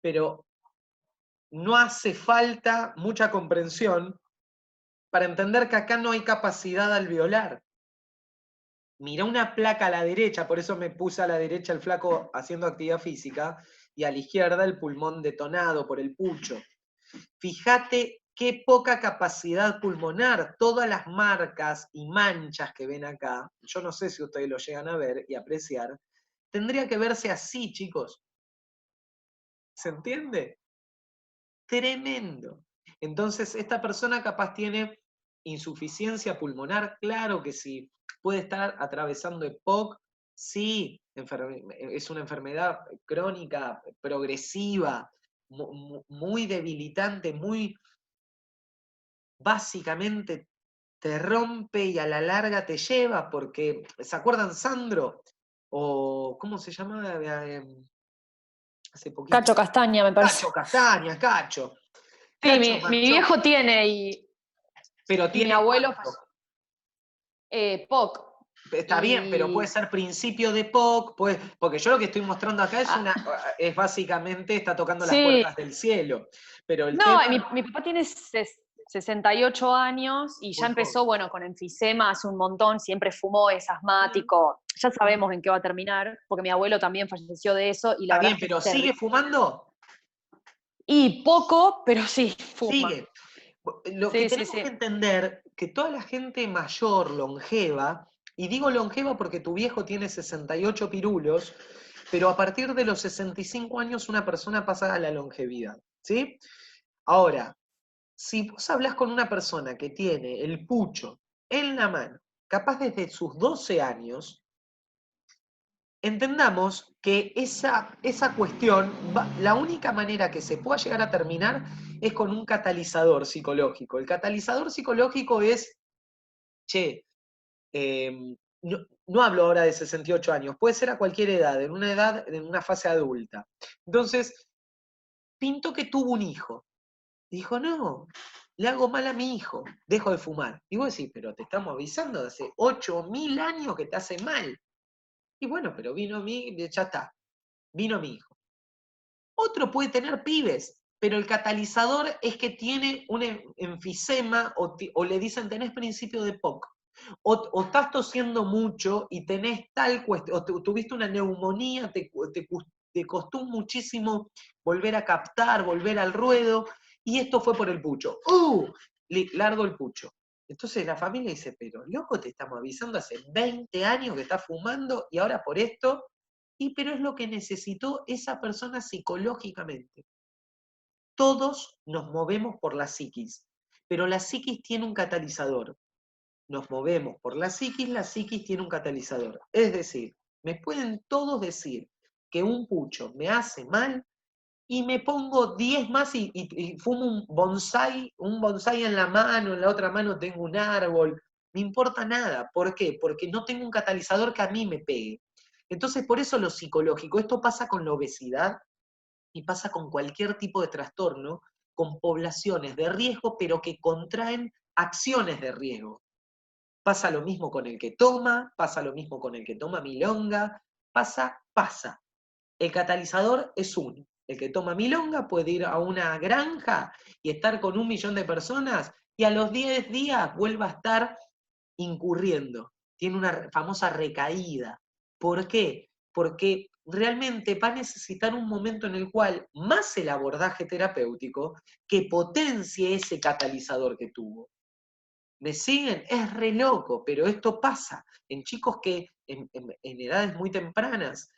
Pero no hace falta mucha comprensión para entender que acá no hay capacidad alveolar. Mirá una placa a la derecha, por eso me puse a la derecha el flaco haciendo actividad física, y a la izquierda el pulmón detonado por el pucho. Fíjate qué poca capacidad pulmonar, todas las marcas y manchas que ven acá, yo no sé si ustedes lo llegan a ver y apreciar, tendría que verse así, chicos. ¿Se entiende? Tremendo. Entonces, esta persona capaz tiene insuficiencia pulmonar, claro que sí. puede estar atravesando EPOC, sí, es una enfermedad crónica, progresiva, muy debilitante, muy básicamente te rompe y a la larga te lleva, porque, ¿se acuerdan Sandro? O, ¿cómo se llamaba? Hace poquito. Cacho Castaña, me parece. Cacho Castaña, Cacho. Sí, Cacho mi marchó, viejo tiene pero y mi tiene abuelo cuánto. POC. Está bien, pero puede ser principio de POC, porque yo lo que estoy mostrando acá es básicamente, está tocando las Sí. puertas del cielo. Pero el No, tema... mi papá tiene 68 años y ya Muy empezó, joven. bueno, con enfisema hace un montón, siempre fumó, es asmático. Ya sabemos en qué va a terminar, porque mi abuelo también falleció de eso y la Está verdad bien, es que pero es ¿sigue terrible. fumando? Y poco, pero sí, fuma. Sigue. Lo que Sí, sí, tenemos sí. que entender, que toda la gente mayor, longeva, y digo longeva porque tu viejo tiene 68 pirulos, pero a partir de los 65 años una persona pasa a la longevidad, ¿sí? Ahora, si vos hablas con una persona que tiene el pucho en la mano, capaz desde sus 12 años, entendamos que esa cuestión, la única manera que se pueda llegar a terminar es con un catalizador psicológico. El catalizador psicológico es, che, no hablo ahora de 68 años, puede ser a cualquier edad, en una fase adulta. Entonces, pintó que tuvo un hijo. Dijo, no, le hago mal a mi hijo, dejo de fumar. Y vos decís, pero te estamos avisando de hace 8.000 años que te hace mal. Y bueno, pero ya está, vino mi hijo. Otro puede tener pibes, pero el catalizador es que tiene un enfisema o le dicen tenés principio de POC. O estás tosiendo mucho y tenés tal cuestión, o tuviste una neumonía, te costó muchísimo volver a captar, volver al ruedo, y esto fue por el pucho. Largo el pucho. Entonces la familia dice, pero loco, te estamos avisando hace 20 años que estás fumando y ahora por esto, pero es lo que necesitó esa persona psicológicamente. Todos nos movemos por la psiquis, pero la psiquis tiene un catalizador. Nos movemos por la psiquis tiene un catalizador. Es decir, me pueden todos decir que un pucho me hace mal y me pongo 10 más y fumo un bonsai en la mano, en la otra mano tengo un árbol. No importa nada. ¿Por qué? Porque no tengo un catalizador que a mí me pegue. Entonces, por eso lo psicológico, esto pasa con la obesidad y pasa con cualquier tipo de trastorno, con poblaciones de riesgo, pero que contraen acciones de riesgo. Pasa lo mismo con el que toma, pasa lo mismo con el que toma milonga, pasa. El catalizador es uno. El que toma milonga puede ir a una granja y estar con 1.000.000 de personas y a los 10 días vuelva a estar incurriendo. Tiene una famosa recaída. ¿Por qué? Porque realmente va a necesitar un momento en el cual, más el abordaje terapéutico, que potencie ese catalizador que tuvo. ¿Me siguen? Es re loco, pero esto pasa en chicos que en edades muy tempranas,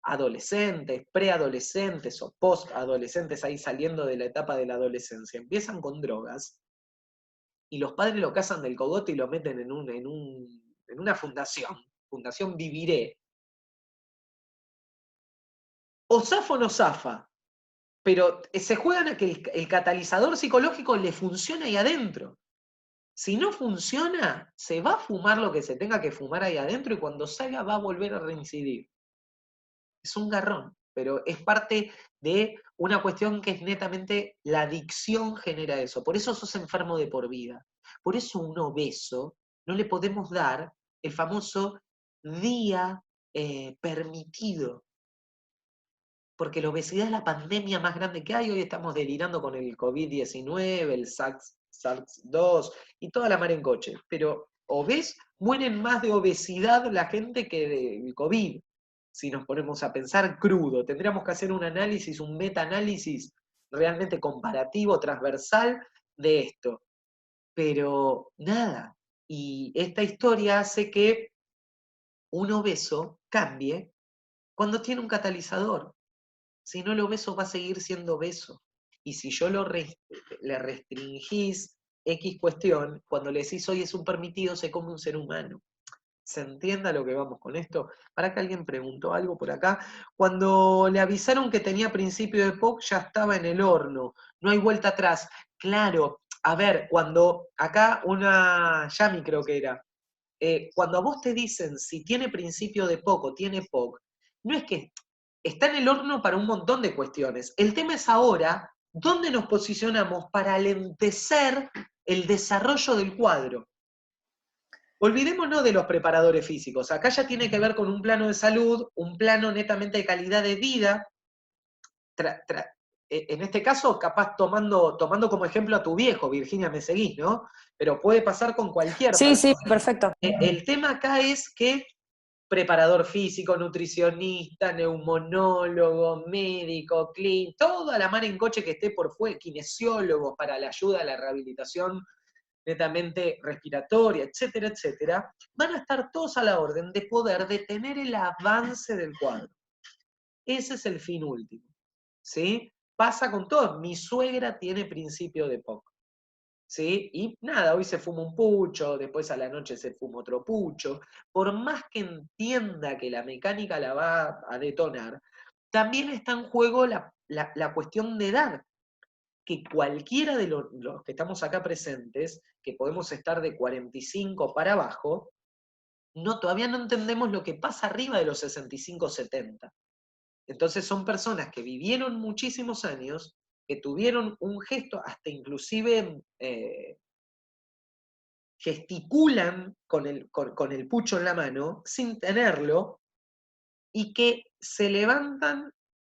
adolescentes, preadolescentes o postadolescentes, ahí saliendo de la etapa de la adolescencia, empiezan con drogas y los padres lo cazan del cogote y lo meten en una fundación Viviré. O zafa o no zafa, pero se juegan a que el catalizador psicológico le funcione ahí adentro. Si no funciona, se va a fumar lo que se tenga que fumar ahí adentro y cuando salga va a volver a reincidir. Es un garrón, pero es parte de una cuestión que es netamente la adicción genera eso. Por eso sos enfermo de por vida. Por eso un obeso no le podemos dar el famoso día permitido. Porque la obesidad es la pandemia más grande que hay. Hoy estamos delirando con el COVID-19, el SARS-2 y toda la mar en coche. Pero mueren más de obesidad la gente que del COVID. Si nos ponemos a pensar crudo, tendríamos que hacer un análisis, un meta-análisis realmente comparativo, transversal de esto. Pero nada, y esta historia hace que un obeso cambie cuando tiene un catalizador. Si no, el obeso va a seguir siendo obeso. Y si yo le restringís X cuestión, cuando le decís hoy es un permitido, se come un ser humano. ¿Se entienda lo que vamos con esto? Para que alguien preguntó algo por acá. Cuando le avisaron que tenía principio de POC, ya estaba en el horno. No hay vuelta atrás. Claro, a ver, cuando acá una Yami creo que era, cuando a vos te dicen si tiene principio de POC o tiene POC, no es que está en el horno para un montón de cuestiones. El tema es ahora, ¿dónde nos posicionamos para alentecer el desarrollo del cuadro? Olvidémonos de los preparadores físicos. Acá ya tiene que ver con un plano de salud, un plano netamente de calidad de vida. En este caso, capaz tomando como ejemplo a tu viejo, Virginia, me seguís, ¿no? Pero puede pasar con cualquier Sí, sí, persona. perfecto. El tema acá es que preparador físico, nutricionista, neumonólogo, médico, toda la mar en coche que esté por fuera, kinesiólogos para la ayuda a la rehabilitación netamente respiratoria, etcétera, etcétera, van a estar todos a la orden de poder detener el avance del cuadro. Ese es el fin último, ¿sí? Pasa con todos. Mi suegra tiene principio de POC, ¿sí? Y nada, hoy se fuma un pucho, después a la noche se fuma otro pucho. Por más que entienda que la mecánica la va a detonar, también está en juego la cuestión de edad, que cualquiera de los que estamos acá presentes, que podemos estar de 45 para abajo, todavía no entendemos lo que pasa arriba de los 65, 70. Entonces son personas que vivieron muchísimos años, que tuvieron un gesto, hasta inclusive gesticulan con el pucho en la mano, sin tenerlo, y que se levantan,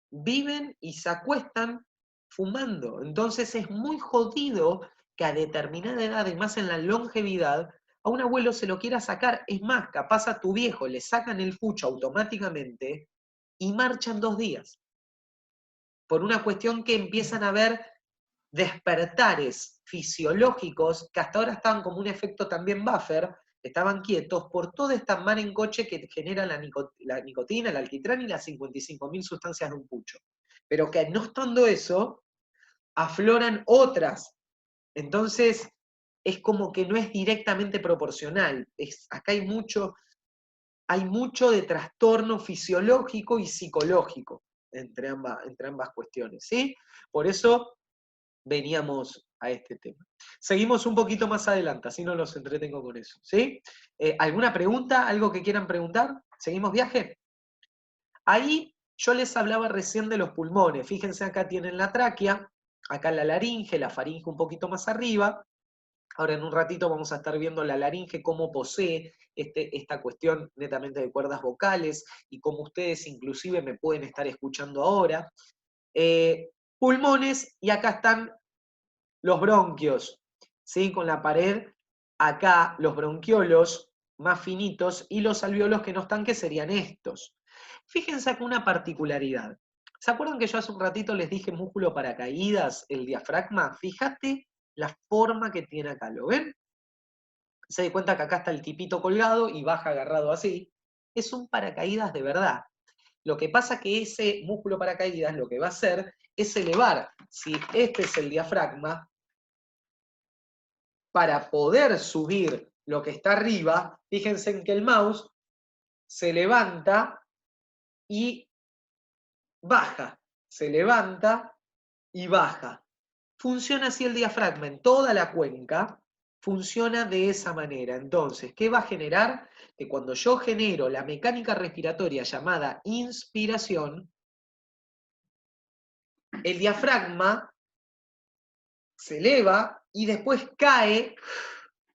viven y se acuestan fumando. Entonces es muy jodido que a determinada edad, además en la longevidad, a un abuelo se lo quiera sacar. Es más, capaz a tu viejo le sacan el pucho automáticamente y marchan 2 días. Por una cuestión que empiezan a ver despertares fisiológicos que hasta ahora estaban como un efecto también buffer, estaban quietos por toda esta mar en coche que genera la nicotina, el alquitrán y las 55.000 sustancias de un pucho. Pero que no estando eso, afloran otras. Entonces, es como que no es directamente proporcional. Acá hay mucho de trastorno fisiológico y psicológico entre ambas cuestiones, ¿sí? Por eso veníamos a este tema. Seguimos un poquito más adelante, así no los entretengo con eso, ¿sí? ¿Alguna pregunta? ¿Algo que quieran preguntar? ¿Seguimos viaje? Ahí yo les hablaba recién de los pulmones. Fíjense, acá tienen la tráquea, acá la laringe, la faringe un poquito más arriba. Ahora en un ratito vamos a estar viendo la laringe, cómo posee esta cuestión netamente de cuerdas vocales y cómo ustedes inclusive me pueden estar escuchando ahora. Pulmones, y acá están los bronquios, ¿sí? Con la pared, acá los bronquiolos más finitos y los alveolos que no están, que serían estos. Fíjense acá una particularidad. ¿Se acuerdan que yo hace un ratito les dije músculo paracaídas, el diafragma? Fíjate la forma que tiene acá, ¿lo ven? Se da cuenta que acá está el tipito colgado y baja agarrado así. Es un paracaídas de verdad. Lo que pasa es que ese músculo paracaídas lo que va a hacer es elevar, si este es el diafragma, para poder subir lo que está arriba, fíjense en que el mouse se levanta y baja, se levanta y baja. Funciona así el diafragma en toda la cuenca, funciona de esa manera. Entonces, ¿qué va a generar? Que cuando yo genero la mecánica respiratoria llamada inspiración, el diafragma se eleva y después cae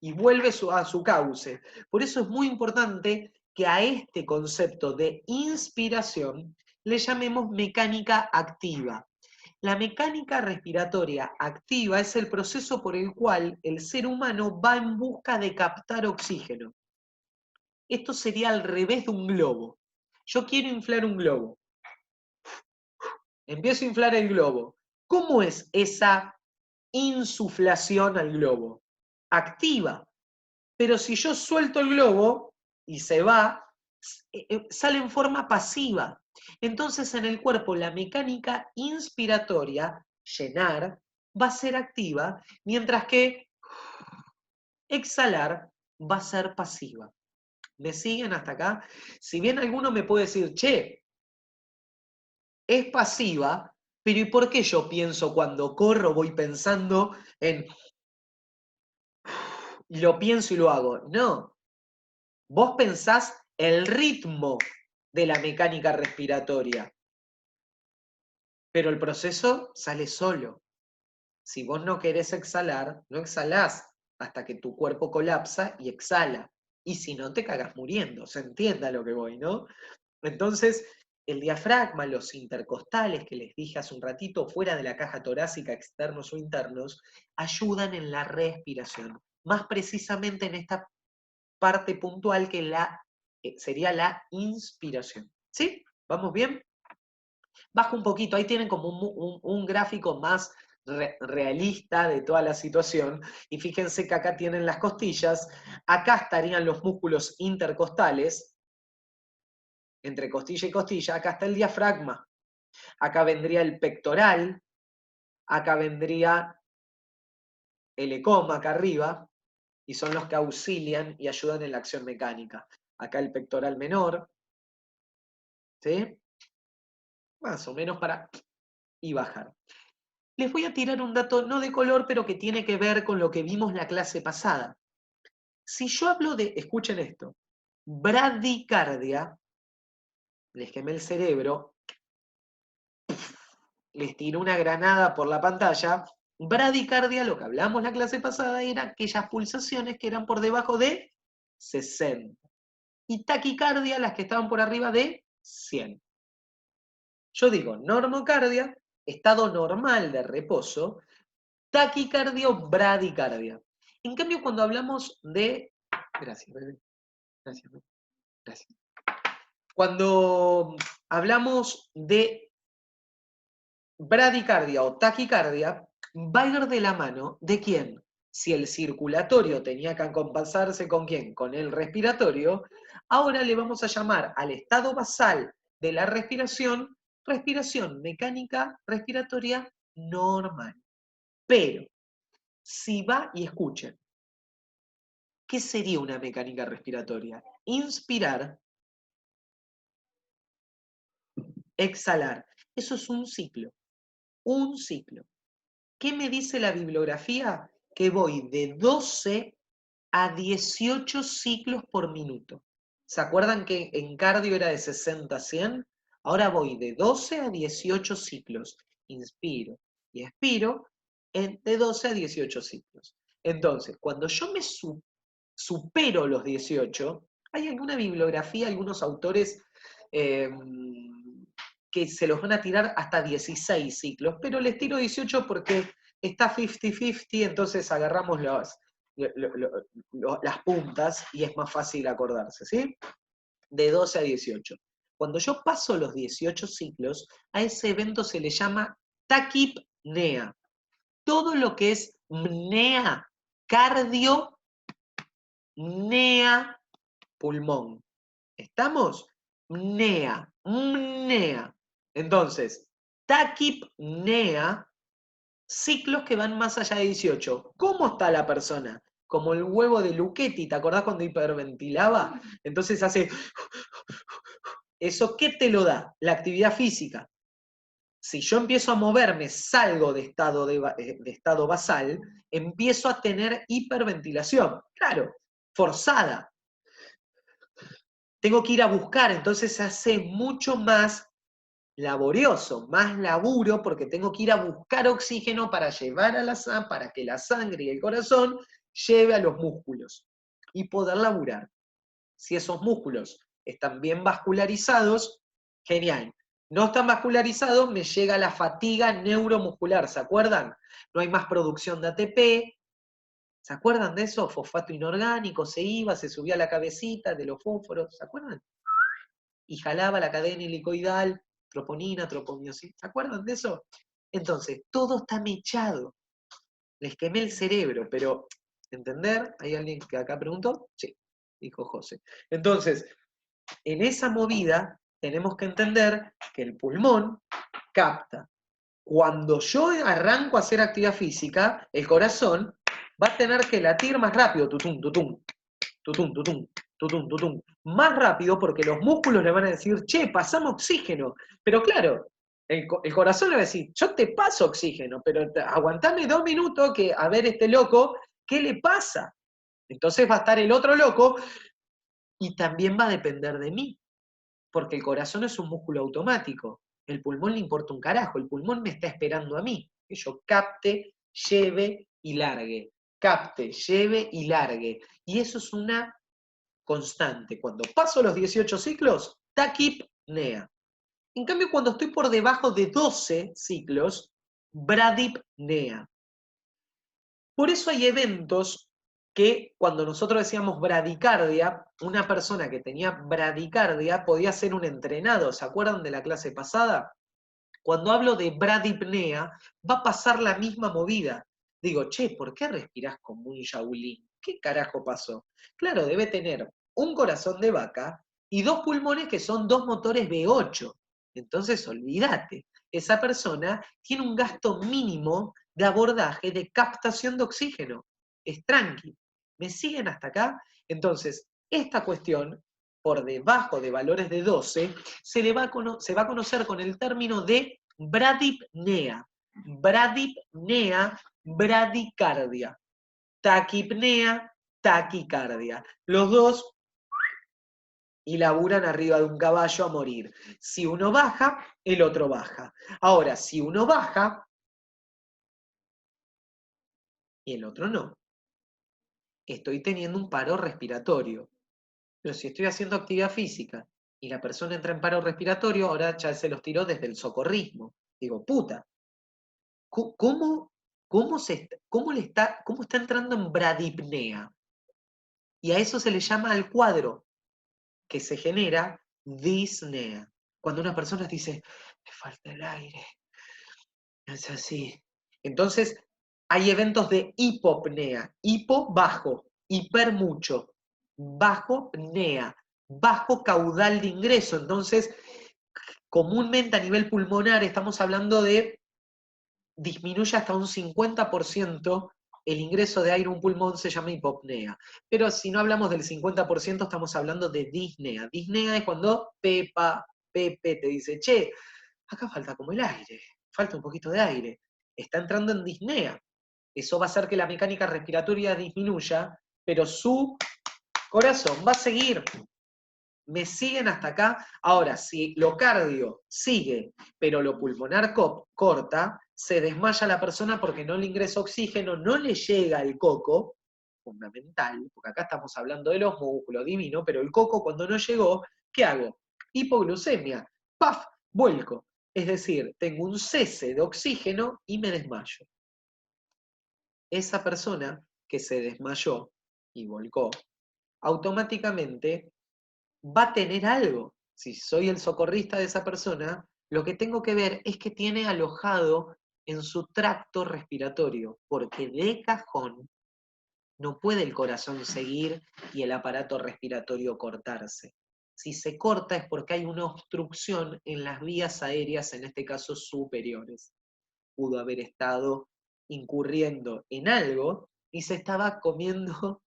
y vuelve a su cauce. Por eso es muy importante que a este concepto de inspiración le llamemos mecánica activa. La mecánica respiratoria activa es el proceso por el cual el ser humano va en busca de captar oxígeno. Esto sería al revés de un globo. Yo quiero inflar un globo. Empiezo a inflar el globo. ¿Cómo es esa insuflación al globo? Activa. Pero si yo suelto el globo y se va, sale en forma pasiva. Entonces en el cuerpo la mecánica inspiratoria, llenar, va a ser activa, mientras que exhalar va a ser pasiva. ¿Me siguen hasta acá? Si bien alguno me puede decir, che, es pasiva, pero ¿y por qué yo pienso cuando corro, voy pensando en... lo pienso y lo hago? No, vos pensás el ritmo de la mecánica respiratoria, pero el proceso sale solo. Si vos no querés exhalar, no exhalás hasta que tu cuerpo colapsa y exhala. Y si no, te cagas muriendo. Se entienda lo que voy, ¿no? Entonces, el diafragma, los intercostales que les dije hace un ratito, fuera de la caja torácica, externos o internos, ayudan en la respiración. Más precisamente en esta parte puntual que sería la inspiración. ¿Sí? ¿Vamos bien? Bajo un poquito, ahí tienen como un gráfico más realista de toda la situación, y fíjense que acá tienen las costillas, acá estarían los músculos intercostales, entre costilla y costilla, acá está el diafragma, acá vendría el pectoral, acá vendría el ecoma acá arriba, y son los que auxilian y ayudan en la acción mecánica. Acá el pectoral menor, ¿sí? Más o menos para y bajar. Les voy a tirar un dato no de color, pero que tiene que ver con lo que vimos la clase pasada. Si yo hablo de, escuchen esto, bradicardia, les quemé el cerebro, les tiré una granada por la pantalla. Bradicardia, lo que hablamos la clase pasada, era aquellas pulsaciones que eran por debajo de 60. Y taquicardia, las que estaban por arriba de 100. Yo digo normocardia, estado normal de reposo, taquicardia o bradicardia. En cambio, cuando hablamos de... Gracias, bebé. Gracias, bebé. Gracias. Cuando hablamos de bradicardia o taquicardia, va a ir de la mano de quién. Si el circulatorio tenía que acompasarse con quién, con el respiratorio, ahora le vamos a llamar al estado basal de la respiración, respiración mecánica respiratoria normal. Pero, si va, y escuchen, ¿qué sería una mecánica respiratoria? Inspirar, exhalar. Eso es un ciclo. Un ciclo. ¿Qué me dice la bibliografía? Que voy de 12 a 18 ciclos por minuto. ¿Se acuerdan que en cardio era de 60 a 100? Ahora voy de 12 a 18 ciclos. Inspiro y expiro de 12 a 18 ciclos. Entonces, cuando yo me supero los 18, hay alguna bibliografía, algunos autores que se los van a tirar hasta 16 ciclos, pero les tiro 18 porque está 50-50, entonces agarramos las puntas y es más fácil acordarse, ¿sí? De 12 a 18. Cuando yo paso los 18 ciclos, a ese evento se le llama taquipnea. Todo lo que es mnea, cardio, mnea, pulmón. ¿Estamos? Mnea, mnea. Entonces, taquipnea, ciclos que van más allá de 18. ¿Cómo está la persona? Como el huevo de Luchetti, ¿te acordás cuando hiperventilaba? Entonces hace... ¿Eso qué te lo da? La actividad física. Si yo empiezo a moverme, salgo de estado basal, empiezo a tener hiperventilación. Claro, forzada. Tengo que ir a buscar, entonces se hace mucho más laborioso, más laburo, porque tengo que ir a buscar oxígeno para llevar a para que la sangre y el corazón lleve a los músculos y poder laburar. Si esos músculos están bien vascularizados, genial. No están vascularizados, me llega la fatiga neuromuscular, ¿se acuerdan? No hay más producción de ATP. ¿Se acuerdan de eso? Fosfato inorgánico, se iba, se subía a la cabecita de los fósforos, ¿se acuerdan? Y jalaba la cadena helicoidal, troponina, tropomiosina, ¿se acuerdan de eso? Entonces, todo está mechado. Les quemé el cerebro, pero, ¿entender? ¿Hay alguien que acá preguntó? Sí, dijo José. Entonces, en esa movida tenemos que entender que el pulmón capta. Cuando yo arranco a hacer actividad física, el corazón va a tener que latir más rápido, tutum, tutum, tutum, tutum, tutum, tutum, más rápido porque los músculos le van a decir, che, pasamos oxígeno. Pero claro, el corazón le va a decir, yo te paso oxígeno, pero aguantame 2 minutos que a ver este loco, ¿qué le pasa? Entonces va a estar el otro loco y también va a depender de mí, porque el corazón es un músculo automático. El pulmón le importa un carajo, el pulmón me está esperando a mí, que yo capte, lleve y largue. Capte, lleve y largue. Y eso es una constante. Cuando paso los 18 ciclos, taquipnea. En cambio, cuando estoy por debajo de 12 ciclos, bradipnea. Por eso hay eventos que cuando nosotros decíamos bradicardia, una persona que tenía bradicardia podía ser un entrenado. ¿Se acuerdan de la clase pasada? Cuando hablo de bradipnea, va a pasar la misma movida. Digo, che, ¿por qué respirás como un yaulín? ¿Qué carajo pasó? Claro, debe tener un corazón de vaca y 2 pulmones que son 2 motores V8. Entonces, olvídate, esa persona tiene un gasto mínimo de abordaje, de captación de oxígeno. Es tranqui. ¿Me siguen hasta acá? Entonces, esta cuestión, por debajo de valores de 12, se va a conocer con el término de bradipnea. Bradipnea, bradicardia. Taquipnea, taquicardia. Los dos y laburan arriba de un caballo a morir. Si uno baja, el otro baja. Ahora, si uno baja y el otro no, estoy teniendo un paro respiratorio. Pero si estoy haciendo actividad física y la persona entra en paro respiratorio, ahora ya se los tiró desde el socorrismo. Digo, puta, ¿cómo está entrando en bradipnea? Y a eso se le llama al cuadro que se genera disnea. Cuando una persona dice, me falta el aire, es así. Entonces, hay eventos de hipopnea. Hipo, bajo. Hiper, mucho. Bajo, pnea. Bajo caudal de ingreso. Entonces, comúnmente a nivel pulmonar estamos hablando de disminuye hasta un 50% el ingreso de aire a un pulmón, se llama hipopnea. Pero si no hablamos del 50%, estamos hablando de disnea. Disnea es cuando Pepe te dice, che, acá falta como el aire, falta un poquito de aire. Está entrando en disnea. Eso va a hacer que la mecánica respiratoria disminuya, pero su corazón va a seguir. ¿Me siguen hasta acá? Ahora, si lo cardio sigue, pero lo pulmonar corta, se desmaya la persona porque no le ingresa oxígeno, no le llega el coco, fundamental, porque acá estamos hablando de los músculos, divino, pero el coco cuando no llegó, ¿qué hago? Hipoglucemia, ¡paf! Vuelco. Es decir, tengo un cese de oxígeno y me desmayo. Esa persona que se desmayó y volcó, automáticamente va a tener algo. Si soy el socorrista de esa persona, lo que tengo que ver es que tiene alojado en su tracto respiratorio, porque de cajón no puede el corazón seguir y el aparato respiratorio cortarse. Si se corta es porque hay una obstrucción en las vías aéreas, en este caso superiores. Pudo haber estado incurriendo en algo y se estaba comiendo,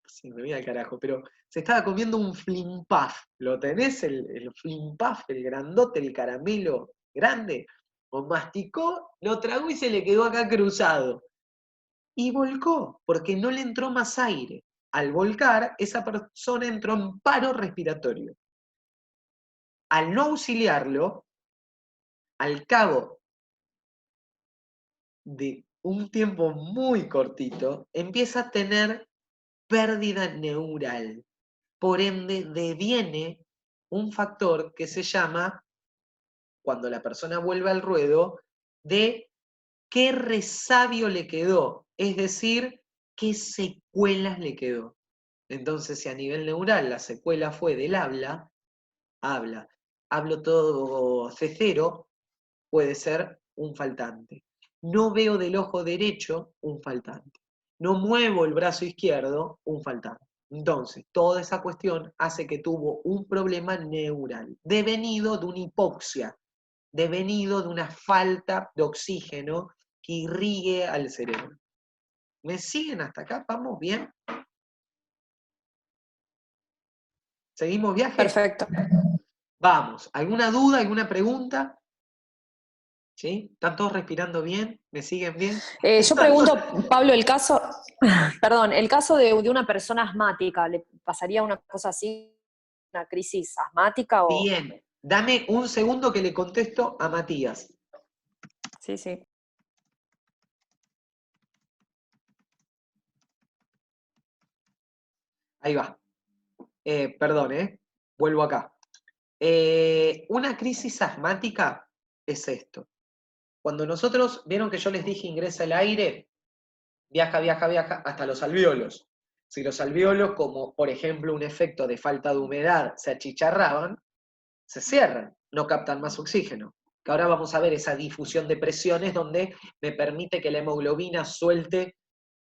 sí, me voy al carajo, pero se estaba comiendo un flimpaf. ¿Lo tenés? El flimpaf, el grandote, el caramelo grande. O masticó, lo tragó y se le quedó acá cruzado. Y volcó, porque no le entró más aire. Al volcar, esa persona entró en paro respiratorio. Al no auxiliarlo, al cabo de un tiempo muy cortito, empieza a tener pérdida neural. Por ende, deviene un factor que se llama, cuando la persona vuelve al ruedo, de qué resabio le quedó, es decir, qué secuelas le quedó. Entonces, si a nivel neural la secuela fue del habla, hablo todo C0, puede ser un faltante. No veo del ojo derecho, un faltante. No muevo el brazo izquierdo, un faltante. Entonces, toda esa cuestión hace que tuvo un problema neural, devenido de una hipoxia, devenido de una falta de oxígeno que irrigue al cerebro. ¿Me siguen hasta acá? ¿Vamos bien? ¿Seguimos viaje? Perfecto. Vamos. ¿Alguna duda, alguna pregunta? ¿Sí? ¿Están todos respirando bien? ¿Me siguen bien? Yo pregunto, Pablo, el caso, perdón, el caso de una persona asmática, ¿le pasaría una cosa así, una crisis asmática o...? Bien. Dame un segundo que le contesto a Matías. Sí, sí. Ahí va. Perdón, vuelvo acá. Una crisis asmática es esto. Cuando nosotros, vieron que yo les dije ingresa el aire, viaja, viaja, viaja hasta los alvéolos. Si los alvéolos, como por ejemplo un efecto de falta de humedad, se achicharraban, se cierran, no captan más oxígeno. Que ahora vamos a ver esa difusión de presiones donde me permite que la hemoglobina suelte,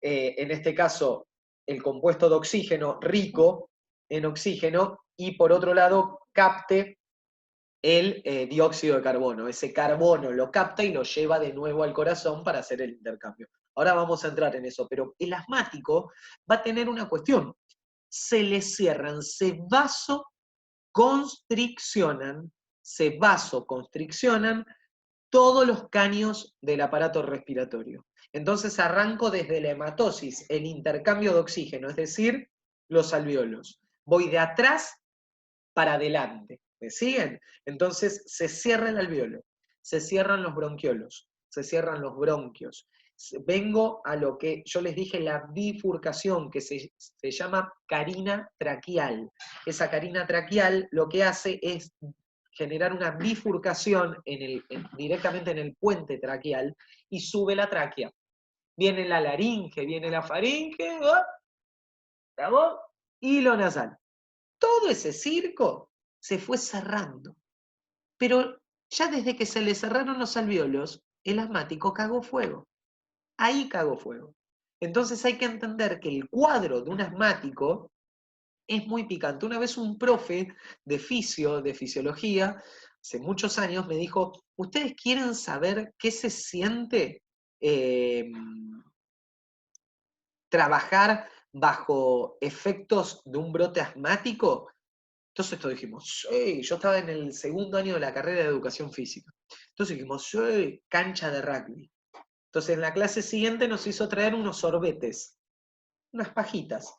en este caso, el compuesto de oxígeno rico en oxígeno y por otro lado capte el dióxido de carbono. Ese carbono lo capta y lo lleva de nuevo al corazón para hacer el intercambio. Ahora vamos a entrar en eso, pero el asmático va a tener una cuestión. Se le cierran, se vasoconstriccionan todos los caños del aparato respiratorio. Entonces arranco desde la hematosis, el intercambio de oxígeno, es decir, los alvéolos. Voy de atrás para adelante. ¿Me siguen? Entonces se cierra el alvéolo, se cierran los bronquiolos, se cierran los bronquios. Vengo a lo que yo les dije, la bifurcación, que se llama carina traqueal. Esa carina traqueal lo que hace es generar una bifurcación directamente en el puente traqueal y sube la tráquea. Viene la laringe, viene la faringe, la voz y lo nasal. Todo ese circo se fue cerrando. Pero ya desde que se le cerraron los alvéolos, el asmático cagó fuego. Ahí cagó fuego. Entonces hay que entender que el cuadro de un asmático es muy picante. Una vez un profe de fisiología, hace muchos años, me dijo, ¿ustedes quieren saber qué se siente trabajar bajo efectos de un brote asmático? Entonces todos dijimos, sí, yo estaba en el segundo año de la carrera de educación física. Entonces dijimos, sí, cancha de rugby. Entonces en la clase siguiente nos hizo traer unos sorbetes, unas pajitas.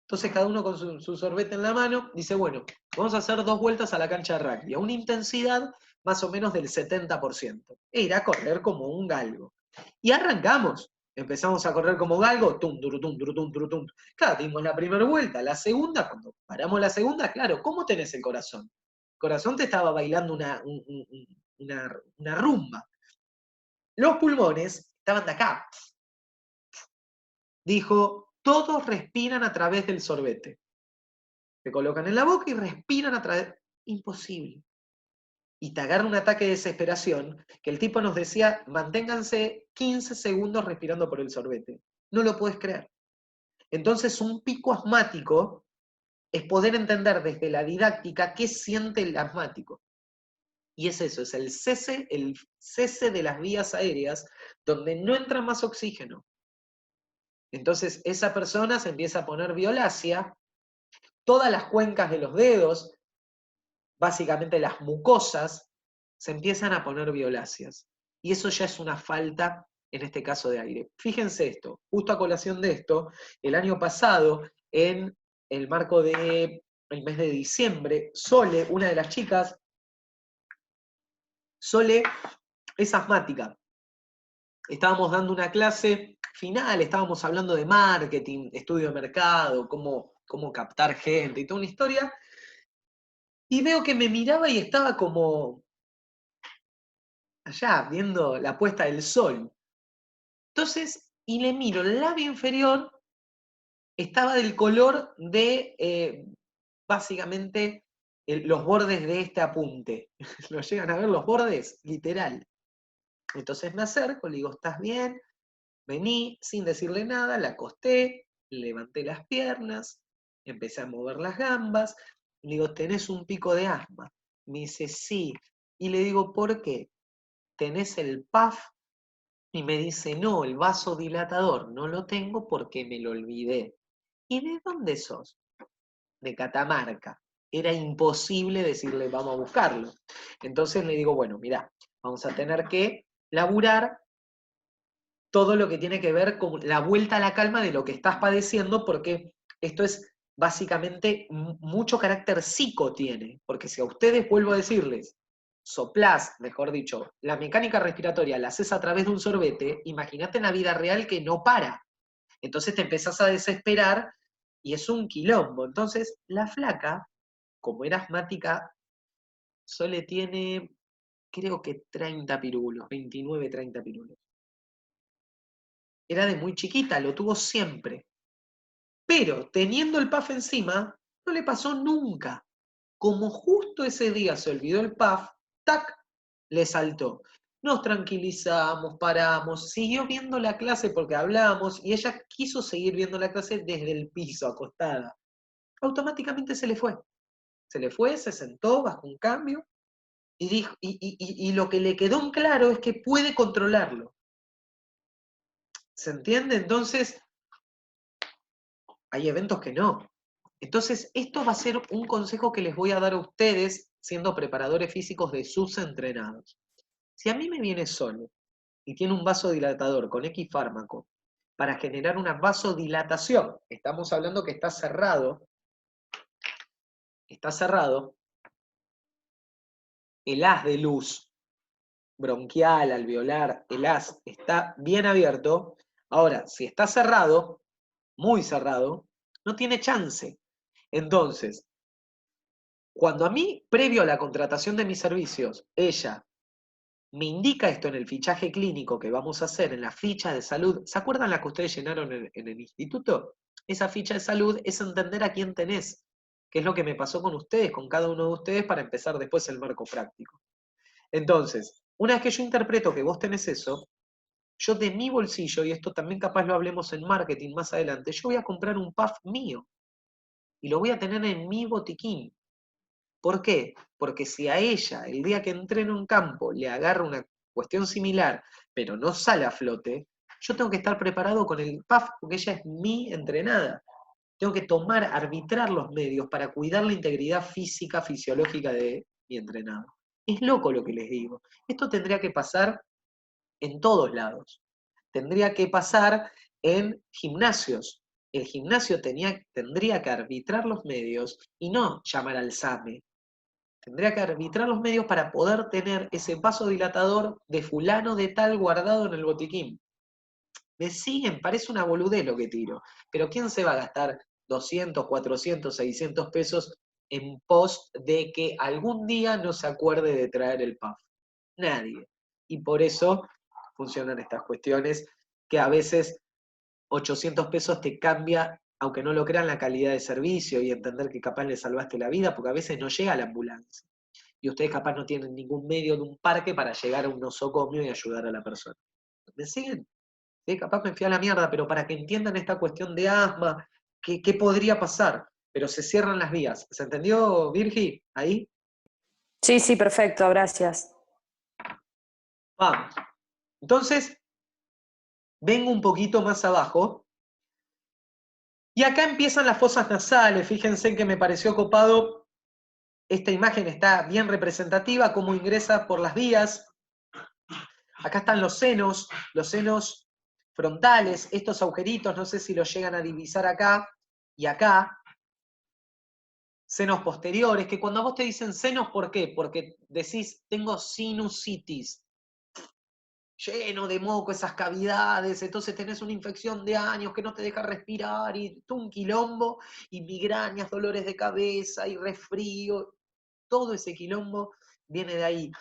Entonces cada uno con su sorbete en la mano dice, bueno, vamos a hacer 2 vueltas a la cancha de rugby, a una intensidad más o menos del 70%. E ir a correr como un galgo. Y arrancamos. Empezamos a correr como galgo, tum, turutum, turutum, turutum. Claro, dimos la primera vuelta, la segunda, cuando paramos la segunda, claro, ¿cómo tenés el corazón? El corazón te estaba bailando una rumba. Los pulmones estaban de acá. Dijo, todos respiran a través del sorbete. Se colocan en la boca y respiran a través... Imposible. Y te agarra un ataque de desesperación, que el tipo nos decía, manténganse 15 segundos respirando por el sorbete. No lo puedes creer. Entonces, un pico asmático es poder entender desde la didáctica qué siente el asmático. Y es eso, es el cese de las vías aéreas donde no entra más oxígeno. Entonces, esa persona se empieza a poner violácea, todas las cuencas de los dedos, básicamente las mucosas, se empiezan a poner violáceas. Y eso ya es una falta, en este caso, de aire. Fíjense esto, justo a colación de esto, el año pasado, en el marco del mes de diciembre, Sole, una de las chicas, Sole es asmática. Estábamos dando una clase final, estábamos hablando de marketing, estudio de mercado, cómo captar gente y toda una historia, y veo que me miraba y estaba como allá, viendo la puesta del sol. Entonces, y le miro, el labio inferior estaba del color de, básicamente, los bordes de este apunte. ¿Lo llegan a ver los bordes? Literal. Entonces me acerco, le digo, ¿estás bien? Vení, sin decirle nada, la acosté, levanté las piernas, empecé a mover las gambas, le digo, ¿tenés un pico de asma? Me dice, sí. Y le digo, ¿por qué? ¿Tenés el PAF? Y me dice, no, el vasodilatador no lo tengo porque me lo olvidé. ¿Y de dónde sos? De Catamarca. Era imposible decirle, vamos a buscarlo. Entonces le digo, bueno, mirá, vamos a tener que laburar todo lo que tiene que ver con la vuelta a la calma de lo que estás padeciendo, porque esto es básicamente mucho carácter psico tiene, porque si a ustedes, vuelvo a decirles, soplás, mejor dicho, la mecánica respiratoria la haces a través de un sorbete, imagínate en la vida real que no para. Entonces te empezás a desesperar y es un quilombo. Entonces, la flaca, como era asmática, Sole tiene, creo que 30 pirulos, 29, 30 pirulos. Era de muy chiquita, lo tuvo siempre. Pero teniendo el puff encima, no le pasó nunca. Como justo ese día se olvidó el puff, ¡tac!, le saltó. Nos tranquilizamos, paramos, siguió viendo la clase porque hablábamos y ella quiso seguir viendo la clase desde el piso, acostada. Automáticamente se le fue. Se le fue, se sentó, bajó un cambio y, dijo, y lo que le quedó en claro es que puede controlarlo. ¿Se entiende? Entonces, hay eventos que no. Entonces, esto va a ser un consejo que les voy a dar a ustedes siendo preparadores físicos de sus entrenados. Si a mí me viene solo y tiene un vasodilatador con X fármaco para generar una vasodilatación, estamos hablando que está cerrado, el haz de luz bronquial, alveolar, el haz está bien abierto. Ahora, si está cerrado, muy cerrado, no tiene chance. Entonces, cuando a mí, previo a la contratación de mis servicios, ella me indica esto en el fichaje clínico que vamos a hacer, en la ficha de salud, ¿se acuerdan la que ustedes llenaron en el instituto? Esa ficha de salud es entender a quién tenés, que es lo que me pasó con ustedes, con cada uno de ustedes, para empezar después el marco práctico. Entonces, una vez que yo interpreto que vos tenés eso, yo de mi bolsillo, y esto también capaz lo hablemos en marketing más adelante, yo voy a comprar un puff mío y lo voy a tener en mi botiquín. ¿Por qué? Porque si a ella, el día que entre en un campo, le agarra una cuestión similar, pero no sale a flote, yo tengo que estar preparado con el puff, porque ella es mi entrenada. Tengo que arbitrar los medios para cuidar la integridad física, fisiológica de mi entrenado. Es loco lo que les digo. Esto tendría que pasar en todos lados. Tendría que pasar en gimnasios. El gimnasio tendría que arbitrar los medios y no llamar al SAME. Tendría que arbitrar los medios para poder tener ese vasodilatador de fulano de tal guardado en el botiquín. ¿Me siguen? Parece una boludez lo que tiro. Pero ¿quién se va a gastar 200, 400, 600 pesos en pos de que algún día no se acuerde de traer el puff? Nadie. Y por eso funcionan estas cuestiones que a veces 800 pesos te cambia, aunque no lo crean, la calidad de servicio y entender que capaz le salvaste la vida, porque a veces no llega la ambulancia. Y ustedes capaz no tienen ningún medio de un parque para llegar a un nosocomio y ayudar a la persona. ¿Me siguen? Sí, capaz me fui a la mierda, pero para que entiendan esta cuestión de asma, ¿qué podría pasar? Pero se cierran las vías. ¿Se entendió, Virgi? ¿Ahí? Sí, sí, perfecto, gracias. Vamos. Entonces, vengo un poquito más abajo. Y acá empiezan las fosas nasales. Fíjense que me pareció copado. Esta imagen está bien representativa, cómo ingresa por las vías. Acá están los senos frontales, estos agujeritos, no sé si los llegan a divisar acá y acá. Senos posteriores, que cuando a vos te dicen senos, ¿por qué? Porque decís, tengo sinusitis, lleno de moco esas cavidades, entonces tenés una infección de años que no te deja respirar, y tú un quilombo, y migrañas, dolores de cabeza, y resfrío, todo ese quilombo viene de ahí.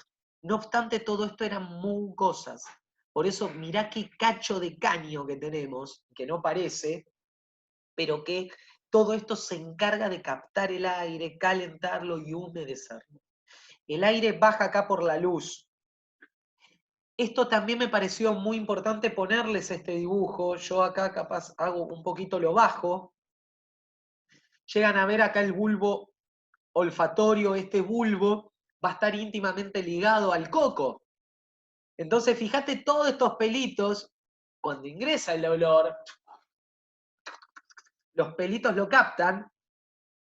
No obstante, todo esto eran mucosas. Por eso, mirá qué cacho de caño que tenemos, que no parece, pero que todo esto se encarga de captar el aire, calentarlo y humedecerlo. El aire baja acá por la luz. Esto también me pareció muy importante ponerles este dibujo. Yo acá capaz hago un poquito lo bajo. Llegan a ver acá el bulbo olfatorio. Este bulbo va a estar íntimamente ligado al coco. Entonces, fíjate todos estos pelitos, cuando ingresa el olor, los pelitos lo captan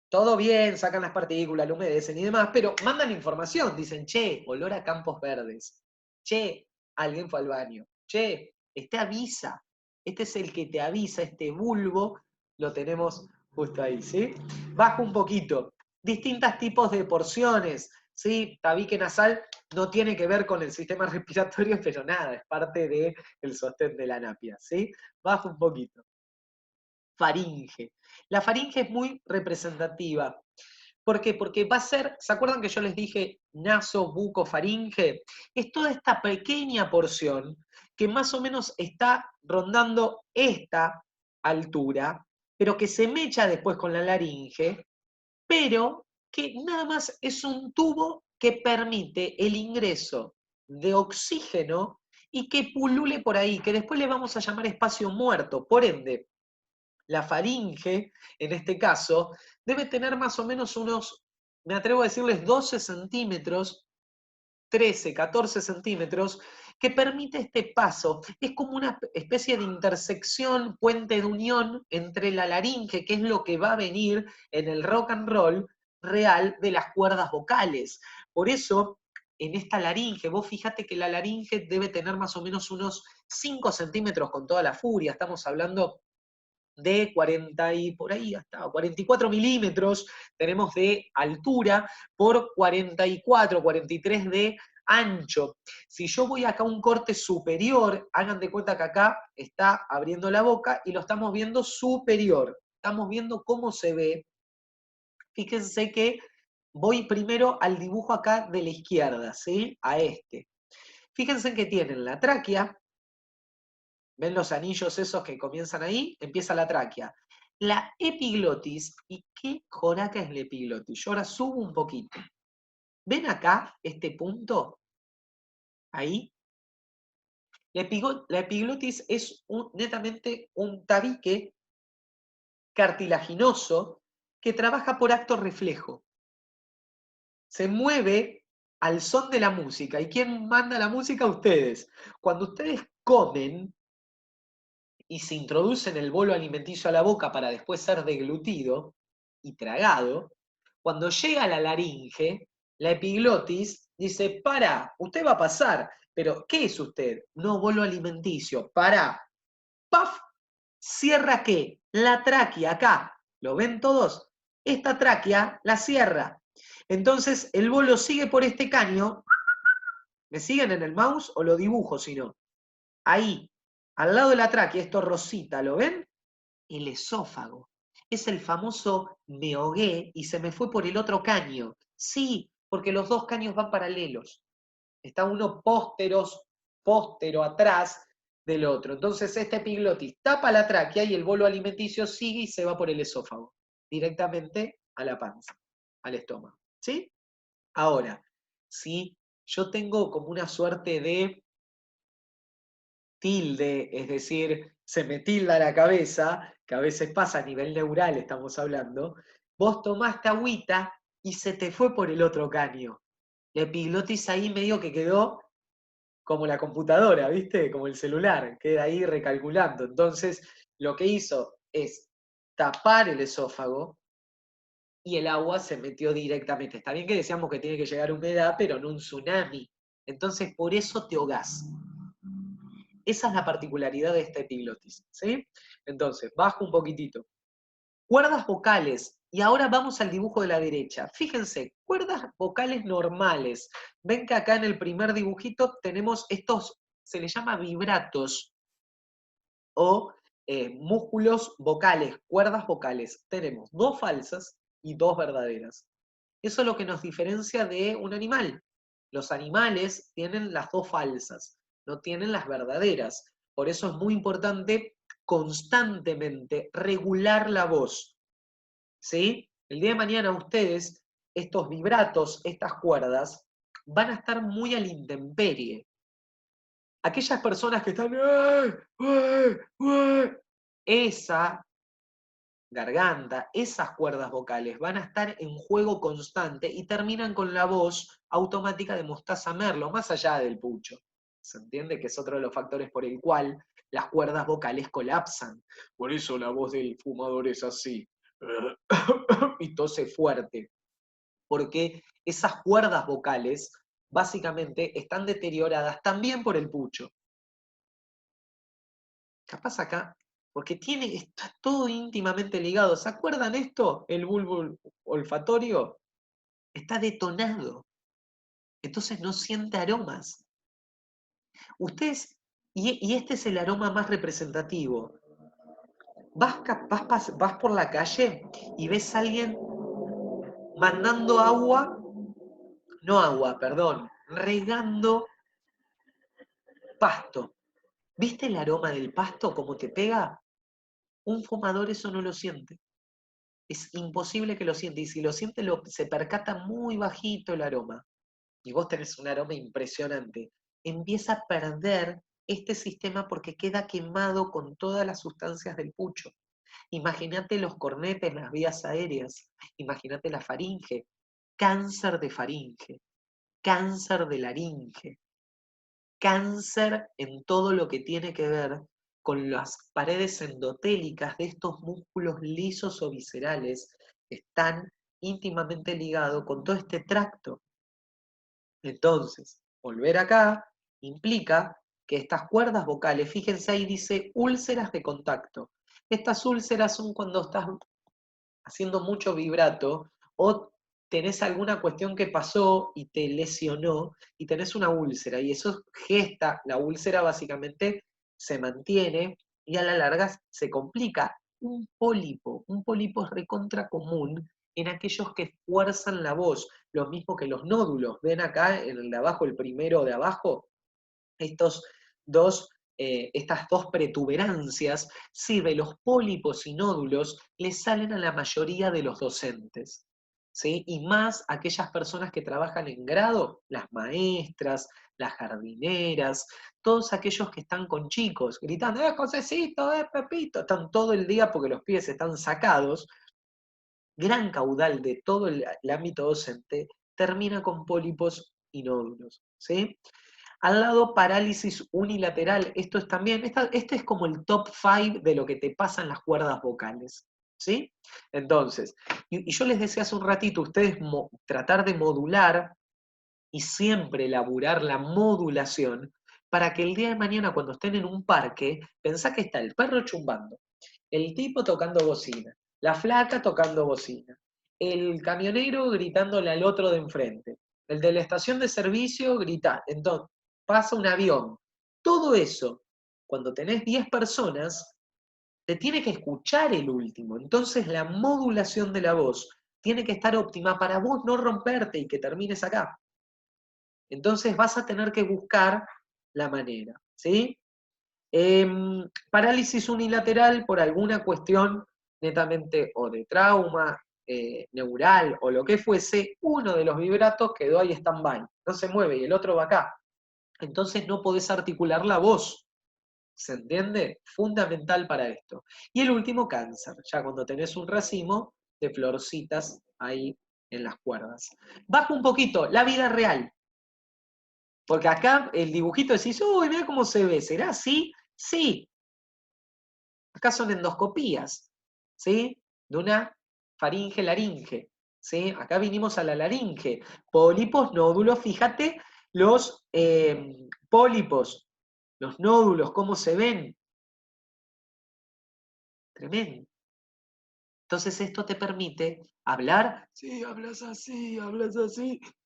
todo bien, sacan las partículas, lo humedecen y demás, pero mandan información, dicen, che, olor a campos verdes, che, alguien fue al baño, che, este avisa, este es el que te avisa, este bulbo, lo tenemos justo ahí, ¿sí? Bajo un poquito, distintos tipos de porciones, ¿sí? Tabique nasal no tiene que ver con el sistema respiratorio, pero nada, es parte del sostén de la napia, ¿sí? Bajo un poquito. Faringe. La faringe es muy representativa. ¿Por qué? Porque va a ser, ¿se acuerdan que yo les dije naso, buco, faringe? Es toda esta pequeña porción que más o menos está rondando esta altura, pero que se mecha después con la laringe, pero que nada más es un tubo que permite el ingreso de oxígeno y que pulule por ahí, que después le vamos a llamar espacio muerto. Por ende, la faringe, en este caso, debe tener más o menos unos, me atrevo a decirles, 12 centímetros, 13, 14 centímetros, que permite este paso. Es como una especie de intersección, puente de unión entre la laringe, que es lo que va a venir en el rock and roll real de las cuerdas vocales. Por eso, en esta laringe, vos fíjate que la laringe debe tener más o menos unos 5 centímetros con toda la furia. Estamos hablando de 40 y por ahí hasta 44 milímetros tenemos de altura por 44, 43 de ancho. Si yo voy acá a un corte superior, hagan de cuenta que acá está abriendo la boca y lo estamos viendo superior. Estamos viendo cómo se ve. Fíjense que voy primero al dibujo acá de la izquierda, ¿sí? A este. Fíjense que tienen la tráquea. ¿Ven los anillos esos que comienzan ahí? Empieza la tráquea. La epiglotis, ¿y qué joraca es la epiglotis? Yo ahora subo un poquito. ¿Ven acá este punto? Ahí. La epiglotis es netamente un tabique cartilaginoso que trabaja por acto reflejo. Se mueve al son de la música. ¿Y quién manda la música? Ustedes. Cuando ustedes comen, y se introduce en el bolo alimenticio a la boca para después ser deglutido y tragado, cuando llega a la laringe, la epiglotis dice, para, usted va a pasar, pero ¿qué es usted? No bolo alimenticio, para, ¡paf! Cierra ¿qué? La tráquea, acá, ¿lo ven todos? Esta tráquea la cierra. Entonces el bolo sigue por este caño, ¿me siguen en el mouse o lo dibujo si no? Ahí, al lado de la tráquea, esto rosita, ¿lo ven? El esófago. Es el famoso me ahogué y se me fue por el otro caño. Sí, porque los dos caños van paralelos. Está uno póstero atrás del otro. Entonces esta epiglotis tapa la tráquea y el bolo alimenticio sigue y se va por el esófago, directamente a la panza, al estómago. ¿Sí? Ahora, si yo tengo como una suerte de tilde, es decir, se me tilda la cabeza, que a veces pasa a nivel neural, estamos hablando, vos tomaste agüita y se te fue por el otro caño. La epiglotis ahí medio que quedó como la computadora, ¿viste? Como el celular, queda ahí recalculando. Entonces, lo que hizo es tapar el esófago y el agua se metió directamente. Está bien que decíamos que tiene que llegar humedad, pero no un tsunami. Entonces, por eso te ahogás. Esa es la particularidad de esta epiglotis, ¿sí? Entonces, bajo un poquitito. Cuerdas vocales. Y ahora vamos al dibujo de la derecha. Fíjense, cuerdas vocales normales. Ven que acá en el primer dibujito tenemos estos, se les llama vibratos o músculos vocales, cuerdas vocales. Tenemos dos falsas y dos verdaderas. Eso es lo que nos diferencia de un animal. Los animales tienen las dos falsas, no tienen las verdaderas. Por eso es muy importante constantemente regular la voz. ¿Sí? El día de mañana ustedes, estos vibratos, estas cuerdas, van a estar muy a la intemperie. Aquellas personas que están... esa garganta, esas cuerdas vocales van a estar en juego constante y terminan con la voz automática de Mostaza Merlo, más allá del pucho. ¿Se entiende? Que es otro de los factores por el cual las cuerdas vocales colapsan. Por eso la voz del fumador es así. y tose fuerte, porque esas cuerdas vocales básicamente están deterioradas también por el pucho. Capaz acá, porque está todo íntimamente ligado. ¿Se acuerdan esto? El bulbo olfatorio está detonado, entonces no siente aromas. Ustedes, y este es el aroma más representativo. Vas por la calle y ves a alguien mandando regando pasto. ¿Viste el aroma del pasto cómo te pega? Un fumador eso no lo siente. Es imposible que lo siente. Y si lo siente, se percata muy bajito el aroma. Y vos tenés un aroma impresionante. Empieza a perder este sistema porque queda quemado con todas las sustancias del pucho. Imagínate los cornetes, las vías aéreas. Imagínate la faringe. Cáncer de faringe. Cáncer de laringe. Cáncer en todo lo que tiene que ver con las paredes endotélicas de estos músculos lisos o viscerales, están íntimamente ligados con todo este tracto. Entonces, volver acá implica que estas cuerdas vocales, fíjense ahí dice úlceras de contacto. Estas úlceras son cuando estás haciendo mucho vibrato o tenés alguna cuestión que pasó y te lesionó y tenés una úlcera y eso gesta, la úlcera básicamente se mantiene y a la larga se complica. Un pólipo es recontra común en aquellos que fuerzan la voz, lo mismo que los nódulos. ¿Ven acá en el de abajo, el primero de abajo? Estas dos protuberancias, sí, de los pólipos y nódulos le salen a la mayoría de los docentes, ¿sí? Y más aquellas personas que trabajan en grado, las maestras, las jardineras, todos aquellos que están con chicos, gritando, Josecito, Pepito, están todo el día porque los pies están sacados, gran caudal de todo el ámbito docente termina con pólipos y nódulos, ¿sí? Al lado, parálisis unilateral. Esto es también, este es como el top 5 de lo que te pasa en las cuerdas vocales. ¿Sí? Entonces, y yo les decía hace un ratito, ustedes tratar de modular y siempre elaborar la modulación para que el día de mañana cuando estén en un parque, pensá que está el perro chumbando, el tipo tocando bocina, la flaca tocando bocina, el camionero gritándole al otro de enfrente, el de la estación de servicio grita, entonces pasa un avión. Todo eso, cuando tenés 10 personas, te tiene que escuchar el último. Entonces la modulación de la voz tiene que estar óptima para vos no romperte y que termines acá. Entonces vas a tener que buscar la manera, ¿sí? Parálisis unilateral por alguna cuestión netamente o de trauma, neural o lo que fuese, uno de los vibratos quedó ahí stand-by, no se mueve y el otro va acá. Entonces no podés articular la voz. ¿Se entiende? Fundamental para esto. Y el último, cáncer, ya cuando tenés un racimo de florcitas ahí en las cuerdas. Bajo un poquito, la vida real. Porque acá el dibujito decís, uy, mira cómo se ve, ¿será así? Sí. Acá son endoscopías, ¿sí? De una faringe, laringe, ¿sí? Acá vinimos a la laringe. Pólipos, nódulos, fíjate los pólipos, los nódulos, cómo se ven. Tremendo. Entonces esto te permite hablar, sí, hablas así,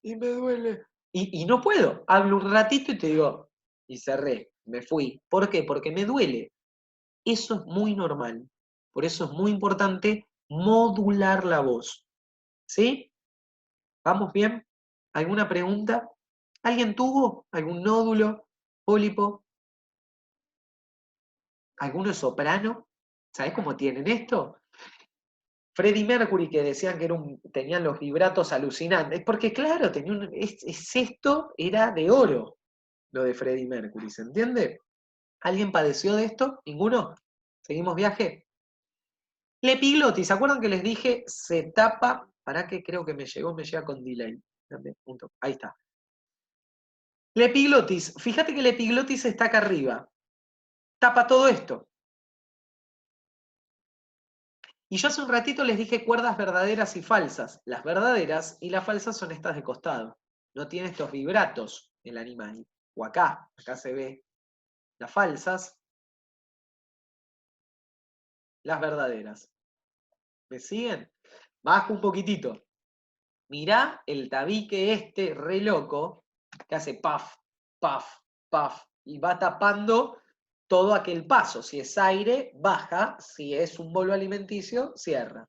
y me duele. Y no puedo, hablo un ratito y te digo, y cerré, me fui. ¿Por qué? Porque me duele. Eso es muy normal. Por eso es muy importante modular la voz. ¿Sí? ¿Vamos bien? ¿Alguna pregunta? ¿Alguien tuvo algún nódulo, pólipo? ¿Alguno es soprano? ¿Sabés cómo tienen esto? Freddie Mercury, que decían que tenían los vibratos alucinantes, porque claro, esto era de oro, lo de Freddie Mercury, ¿se entiende? ¿Alguien padeció de esto? ¿Ninguno? ¿Seguimos viaje? La epiglotis, ¿se acuerdan que les dije se tapa? Para que creo que me llega con delay. Ahí está. La epiglotis, fíjate que la epiglotis está acá arriba. Tapa todo esto. Y yo hace un ratito les dije cuerdas verdaderas y falsas. Las verdaderas y las falsas son estas de costado. No tiene estos vibratos el animal. O acá se ve las falsas, las verdaderas. ¿Me siguen? Bajo un poquitito. Mirá el tabique este re loco que hace paf, paf, paf y va tapando todo aquel paso. Si es aire, baja. Si es un bolo alimenticio, cierra.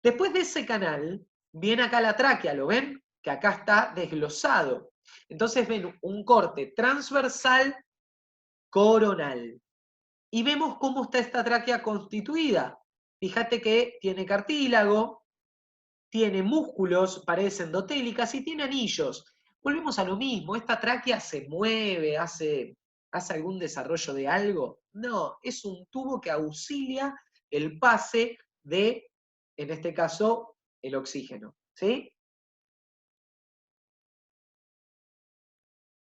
Después de ese canal, viene acá la tráquea, ¿lo ven? Que acá está desglosado. Entonces ven un corte transversal coronal. Y vemos cómo está esta tráquea constituida. Fíjate que tiene cartílago, tiene músculos, paredes endotélicas y tiene anillos. Volvemos a lo mismo, ¿esta tráquea se mueve, hace algún desarrollo de algo? No, es un tubo que auxilia el pase de, en este caso, el oxígeno. ¿Sí?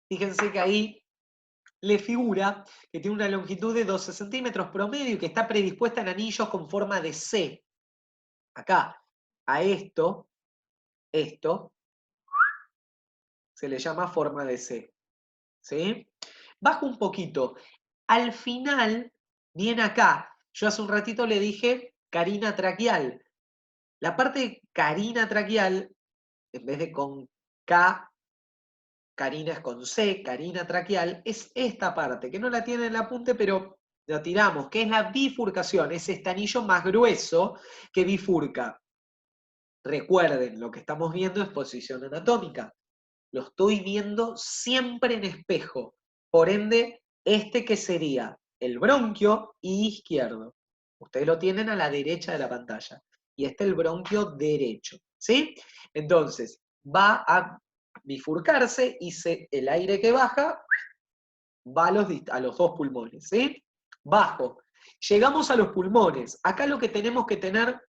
Fíjense que ahí le figura que tiene una longitud de 12 centímetros promedio y que está predispuesta en anillos con forma de C. Acá, a esto se le llama forma de C. ¿Sí? Bajo un poquito. Al final, viene acá. Yo hace un ratito le dije carina traqueal. La parte carina traqueal, en vez de con K, carina es con C, carina traqueal, es esta parte, que no la tiene en el apunte, pero la tiramos, que es la bifurcación, es este anillo más grueso que bifurca. Recuerden, lo que estamos viendo es posición anatómica. Lo estoy viendo siempre en espejo. Por ende, este que sería el bronquio izquierdo. Ustedes lo tienen a la derecha de la pantalla. Y este es el bronquio derecho. ¿Sí? Entonces, va a bifurcarse y el aire que baja va a los dos pulmones. ¿Sí? Bajo. Llegamos a los pulmones. Acá lo que tenemos que tener